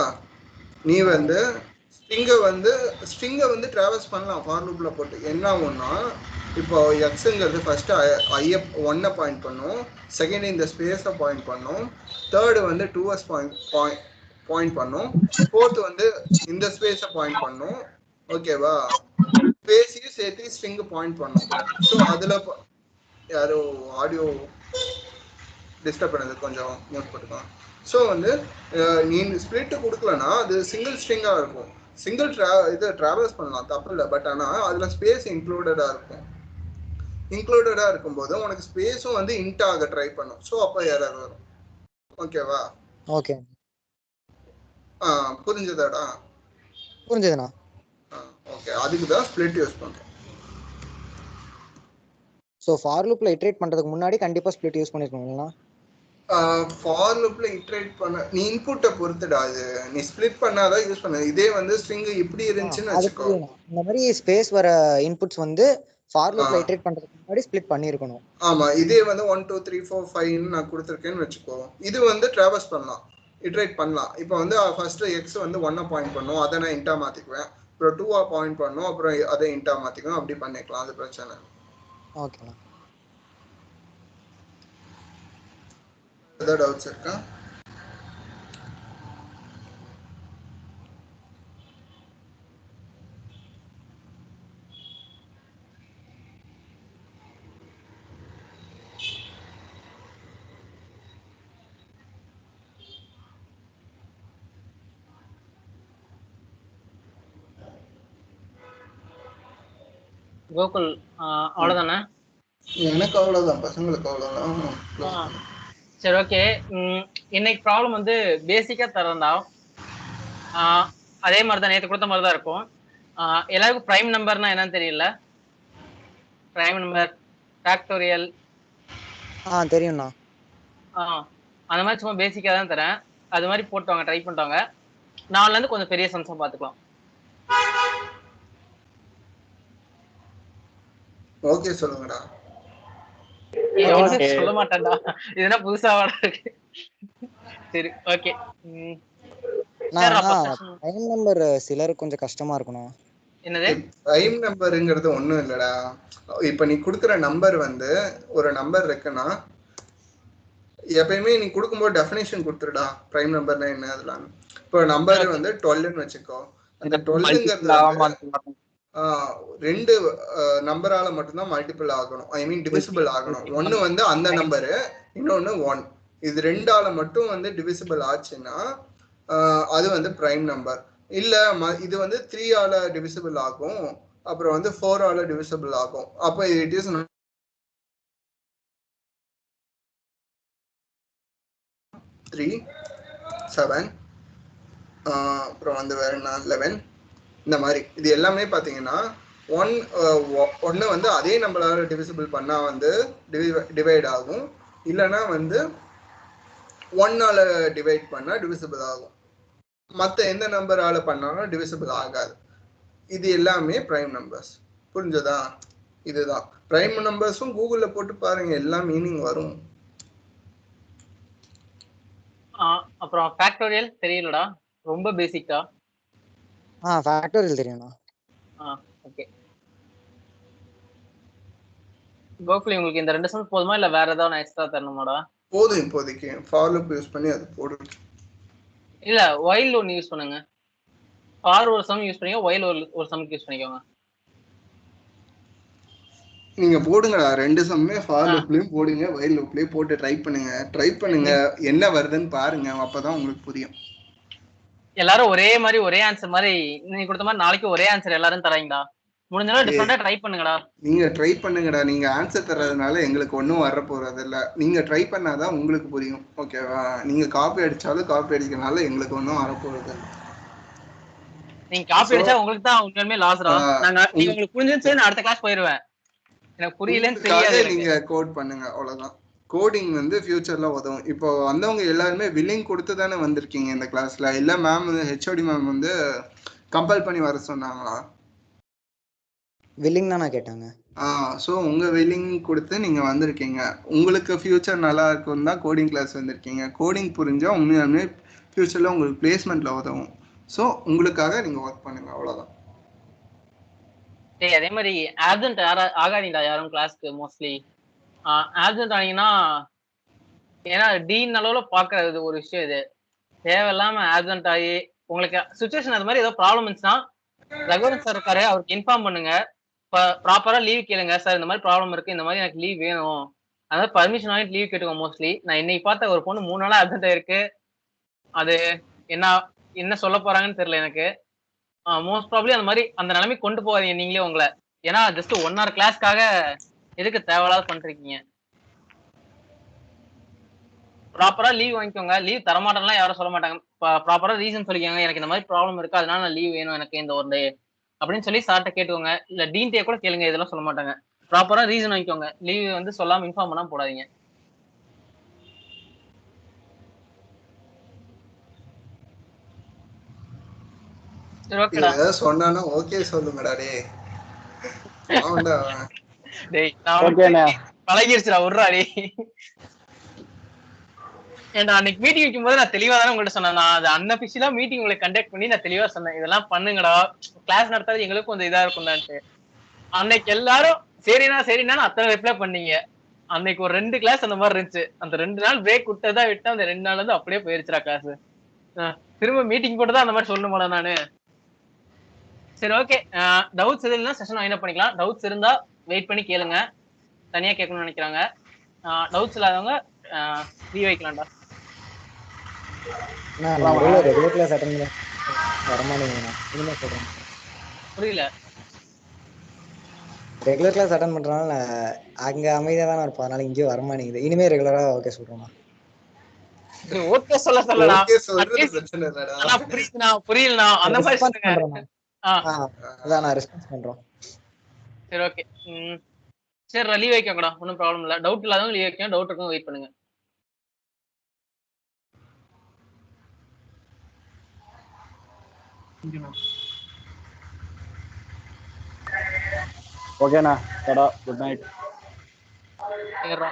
நீ வந்து ஸ்ட்ரிங்கை வந்து டிராவல்ஸ் பண்ணலாம் ஃபார் லூப்ல போட்டு. என்ன ஆகும்னா, இப்போ எக்ஸுங்கிறது ஃபர்ஸ்ட் ஐயை 1 பாயிண்ட் பண்ணும், செகண்ட் இந்த ஸ்பேஸை பாயிண்ட் பண்ணும், தேர்டு வந்து 2s பாயிண்ட் பண்ணும், ஃபோர்த் வந்து இந்த ஸ்பேஸை பாயிண்ட் பண்ணும். ஓகேவா? ஸ்பேஸையும் சேர்த்து ஸ்ட்ரிங் பாயிண்ட் பண்ணும். ஸோ அதில் யாரோ ஆடியோ டிஸ்டர்ப் பண்ணது, கொஞ்சம் மியூட் போட்டுக்கலாம். ஸோ வந்து நீ ஸ்பிளிட் கொடுக்கலன்னா அது சிங்கிள் ஸ்ட்ரிங்காக இருக்கும். சிங்கிள் இது ட்ராவல்ஸ் பண்ணலாம், தப்பு இல்லை. பட் ஆனால் அதில் ஸ்பேஸ் இன்க்ளூடடாக இருக்கும். இன்க்ளூடடாக இருக்கும்போது உனக்கு ஸ்பேஸும் வந்து இன்ட் ஆக ட்ரை பண்ணும். ஸோ அப்போ எரர் வரும். ஓகேவா? ஓகே, புரிஞ்சதாடா? புரிஞ்சதுண்ணா. ஓகே, அதுக்கு தான் ஸ்பிளிட் யூஸ் பண்ணுறோம். ஸோ ஃபார் லூப்ல இட்டரேட் பண்றதுக்கு முன்னாடி கண்டிப்பா ஸ்பிளிட் யூஸ் பண்ணிருக்கீங்களா? ஃபார் லூப்ல இட்டரேட் பண்ண நீ இன்புட்டை பொறுத்துடா. அது நீ ஸ்பிளிட் பண்ணாதான் யூஸ் பண்ண. இதே வந்து ஸ்ட்ரிங் இப்படி இருந்துச்சுன்னு வச்சுக்கோ. இந்த மாதிரி ஸ்பேஸ் வர இன்புட்ஸ் வந்து ஃபார் லூப்ல இட்டரேட் பண்றதுக்கு முன்னாடி ஸ்பிளிட் பண்ணிருக்கணும். ஆமா, இதே வந்து 1 2 3 4 5 நான் கொடுத்துருக்கேன்னு வச்சுக்கோ. இது வந்து டிராவர்ஸ் பண்ணலாம், இட்டரேட் பண்ணலாம். இப்போ வந்து ஃபர்ஸ்ட் எக்ஸ் வந்து 1 பாயிண்ட் பண்ணும், அதை நான் இன்டா மாத்திக்குவேன். அப்புறம் 2 பாயிண்ட் பண்ணும், அப்புறம் அதை இன்டா மாத்திக்குவேன். அப்படி பண்ணிக்கலாம், அது பிரச்சனை. ஓகேண்ணா. ஏதாவது டவுட்ஸ் இருக்கா? கோகுல் அவ்வளவுதானே? எனக்கு அவ்வளவுதான், பசங்களுக்கு அவ்வளவுதான். சரி, ஓகே. இன்னைக்கு ப்ராப்ளம் வந்து பேசிக்கா தரண்டா. அதே மாதிரி தான் நேற்று கொடுத்த மாதிரி தான் இருக்கும். எல்லாருக்கும் பிரைம் நம்பர்னா என்னன்னு தெரியல. பிரைம் நம்பர் ஃபேக்டோரியல் தெரியும்ண்ணா. அந்த மாதிரி சும்மா பேசிக்கா தான் தரேன். அது மாதிரி போட்டுவாங்க, ட்ரை பண்ணிட்டாங்க. நாலுல இருந்து கொஞ்சம் பெரிய சம்ஸா பார்த்துக்கலாம். ஓகே, சொல்லுங்கடா. சொல்ல மாட்டேன்டா, இதுனா புதுசா இருக்கு. சரி, ஓகே. டைம் நம்பர் சிலருக்கு கொஞ்சம் கஷ்டமா இருக்கணும். என்னது பிரைம் நம்பருங்கிறது ஒண்ணும் இல்லடா. இப்ப நீ குடுக்குற நம்பர் வந்து ஒரு நம்பர் இருக்குன்னா எப்பயுமே நீ கொடுக்கும்போது டெஃபினேஷன் கொடுத்துருடா பிரைம் நம்பர்னா என்ன அதெல்லாம். இப்போ நம்பர் வந்து 12ன்னு வச்சுக்கோ. அந்த 12ங்கிறது ரெண்டு நம்பரால மட்டும்தான் மல்டிபிள் ஆகணும், ஐ மீன் டிவிசிபிள் ஆகணும். ஒன்னு வந்து அந்த நம்பரு, இன்னொன்னு 1. இது ரெண்டால மட்டும் வந்து டிவிசிபிள் ஆச்சுன்னா அது வந்து பிரைம் நம்பர். இல்ல இது வந்து 3 ஆல டிவிசிபிள் ஆகும், அப்புறம் வந்து 4 ஆல டிவிசிபிள் ஆகும். அப்ப இட் இஸ் 3, 7, அப்புறம் வந்து வேற என்ன 11, இந்த மாதிரி. இது எல்லாமே பாத்தீங்கன்னா ஒன்னு வந்து அதே நம்பரால டிவிசிபிள் பண்ணா வந்து டிவைட் ஆகும், இல்லைன்னா வந்து 1ஆல டிவைட் பண்ணா டிவிசிபிள் ஆகும். மற்ற எந்த நம்பரால பண்ணாலும் டிவிசிபிள் ஆகாது. இது எல்லாமே பிரைம் நம்பர்ஸ். புரிஞ்சதா? இதுதான் பிரைம் நம்பர்ஸும் கூகுள்ல போட்டு பாருங்க, எல்லா மீனிங் வரும். அப்புறம் ஃபேக்டோரியல் தெரியலடா, ரொம்ப பேசிக்கா. ஃபேக்டோரியல் தெரியும்ண்ணா. ஓகே கோகுலி, உங்களுக்கு இந்த 2 சம் போதுமா இல்ல வேற ஏதாவது எக்ஸ்ட்ரா தரணுமாடா? போதும் இப்போதைக்கு. ஃபார் லூப் யூஸ் பண்ணி அது போடு. இல்ல வைல் ஒன்னு யூஸ் பண்ணுங்க. ஃபார் ஒரு சம் யூஸ் பண்ணிக்கோ, வைல் ஒரு சம்க்கு யூஸ் பண்ணிக்கோங்க. நீங்க போடுங்கடா, 2 சம்மே ஃபார் லூப்லயும் போடுங்க, வைல் லூப்லயும் போட்டு ட்ரை பண்ணுங்க என்ன வருதுன்னு பாருங்க, அப்பதான் உங்களுக்கு புரியும். எல்லாரும் ஒரே மாதிரி ஒரே ஆன்சர் மாதிரி நீங்க கொடுத்த மாதிரி நாளைக்கு ஒரே ஆன்சர் எல்லாரும் தராங்கடா. முடிஞ்சளவு டிஃபரெண்டா ட்ரை பண்ணுங்கடா. நீங்க ட்ரை பண்ணுங்கடா. நீங்க ஆன்சர் தர்றதுனால எங்களுக்கு ஒன்றும் வர போறது இல்ல. நீங்க ட்ரை பண்ணாதான் உங்களுக்கு புரியும், ஓகேவா? நீங்க காப்பி அடிச்சாலும் காப்பி அடிக்கிறதுனால எங்களுக்கு ஒன்றும் வர போறது இல்லை. நீங்க காப்பி அடிச்சா உங்களுக்கு தான் உண்மையுமே லாஸ்டா. நீங்க உங்களுக்கு புரிஞ்சுன்னு நான் அடுத்த கிளாஸ் போயிடுவேன். எனக்கு புரியலன்னு தெரியாது. நீங்க கோட் பண்ணுங்க, அவ்வளவுதான். கோடிங் வந்து ஃபியூச்சர்ல உதவும். இப்போ வந்தவங்க எல்லாருமே வில்லிங் கொடுத்து தானே வந்திருக்கீங்க இந்த கிளாஸ்ல. இல்ல மேம் வந்து ஹெச்ஓடி மேம் வந்து கம்பல் பண்ணி வர சொன்னாங்களா? வில்லிங் தானே கேட்டாங்க. ஸோ உங்க வில்லிங் கொடுத்து நீங்க வந்திருக்கீங்க. உங்களுக்கு ஃபியூச்சர் நல்லா இருக்கும் தான் கோடிங் கிளாஸ் வந்திருக்கீங்க. கோடிங் புரிஞ்சா உண்மையாலுமே ஃபியூச்சர்ல உங்களுக்கு பிளேஸ்மெண்ட்ல உதவும். ஸோ உங்களுக்காக நீங்க ஒர்க் பண்ணுங்க, அவ்வளவுதான். அதே மாதிரி ஆப்சென்ட் ஆகாதீங்கடா யாரும் கிளாஸ்க்கு. மோஸ்ட்லி ஆப்சென்ட் ஆனீங்கன்னா, ஏன்னா டீன் அளவுல பாக்குறது ஒரு விஷயம். இது தேவையில்லாம ஆப்சென்ட் ஆகி உங்களுக்கு சுச்சுவேஷன் அது மாதிரி ஏதோ ப்ராப்ளம் இருந்துச்சுன்னா ரகுவரன் சார் இருக்காரு, அவருக்கு இன்ஃபார்ம் பண்ணுங்க. ப்ராப்பரா லீவ் கேளுங்க. சார் இந்த மாதிரி ப்ராப்ளம் இருக்கு, இந்த மாதிரி எனக்கு லீவ் வேணும், அதாவது பர்மிஷன் வாங்கிட்டு லீவ் கேட்டுக்கோங்க. மோஸ்ட்லி நான் இன்னைக்கு பார்த்த ஒரு பொண்ணு 3 நாளா ஆப்சென்ட் ஆயிருக்கு. அது என்ன சொல்ல போறாங்கன்னு தெரியல எனக்கு. மோஸ்ட் ப்ராப்ளி அந்த மாதிரி அந்த நிலைமை கொண்டு போகாதீங்க நீங்களே உங்களை. ஏன்னா ஜஸ்ட் 1 hour கிளாஸ்க்காக எதுக்கு தேவையில்லாத பண்றீங்க. ப்ராப்பரா லீவ் வாங்கிக்கோங்க. லீவ் தரமாட்டேன்னா யாரும் சொல்ல மாட்டாங்க. ப்ராப்பரா ரீசன் சொல்லிக்கோங்க, எனக்கு இந்த மாதிரி ப்ராப்ளம் இருக்கு, அதனால நான் லீவ் வேணும் எனக்கு இந்த ஒரு டே அப்படின்னு சொல்லி சார்ட்ட கேட்டுக்கோங்க. இல்ல டீன்டே கூட கேளுங்க, இதெல்லாம் சொல்ல மாட்டாங்க. ப்ராப்பரா ரீசன் வாங்கிக்கோங்க. லீவ் வந்து சொல்லாம இன்ஃபார்ம் பண்ணாம போடாதீங்க. சொன்னா ஓகே சொல்லுங்கடா. பழகிருச்சுடா, விட்றாடி. ஏன்னா அன்னைக்கு மீட்டிங் வைக்கும் போது நான் தெளிவா தானே உங்கள்கிட்ட சொன்னேன். நான் அது அன்அபிஷியலா மீட்டிங் உங்களை கண்டக்ட் பண்ணி நான் தெளிவா சொன்னேன், இதெல்லாம் பண்ணுங்கடா, கிளாஸ் நடத்தாது எங்களுக்கும் கொஞ்சம் இதா இருக்கும்டான்ட்டு. அன்னைக்கு எல்லாரும் சரிண்ணா அத்தனை ரிப்ளை பண்ணீங்க. அன்னைக்கு ஒரு 2 கிளாஸ் அந்த மாதிரி இருந்துச்சு. அந்த 2 நாள் பிரேக் விட்டதா விட்டு அந்த 2 நாள் வந்து அப்படியே போயிருச்சுடா கிளாஸ். திரும்ப மீட்டிங் போட்டுதான் அந்த மாதிரி சொல்லணும் போல நானு. சரி, ஓகே. டவுட்ஸ் எதுனா செஷன் வைண்ட் அப் பண்ணிக்கலாம். டவுட்ஸ் இருந்தா வெயிட் பண்ணி கேளுங்க. தனியா கேட்கணும்னு நினைக்கிறாங்க. டவுட்ஸ் இல்லாதவங்க ஃப்ரீ வைக்கலாம்டா. ரெகுலர் கிளாஸ் அட்டெண்ட் பண்ண வரமாட்டேங்குதுண்ணா. இனிமே சொல்றேன். புரியல. ரெகுலர் கிளாஸ் அட்டெண்ட் பண்றதுனால அங்க அமைதியா தானே இருப்போம், அதனால இங்கேயும் வரமாட்டேங்குது. இனிமே ரெகுலரா ஓகே சொல்றேன். ஓகே சொல்லடா. புரியுதுண்ணா, புரியலண்ணா, அந்த மாதிரி சொல்லுங்க. அதான் நான் ரெஸ்பான்ஸ் பண்றோம். சரி, ஓகே. சரி, லீவ் வைக்கங்கடா, ஒன்றும் ப்ராப்ளம் இல்லை. டவுட் இல்லாதவங்க லீவ் வைக்கணும், டவுட் இருக்கும் வெயிட் பண்ணுங்க. ஓகேண்ணா, டாடா, குட் நைட். சரிடா.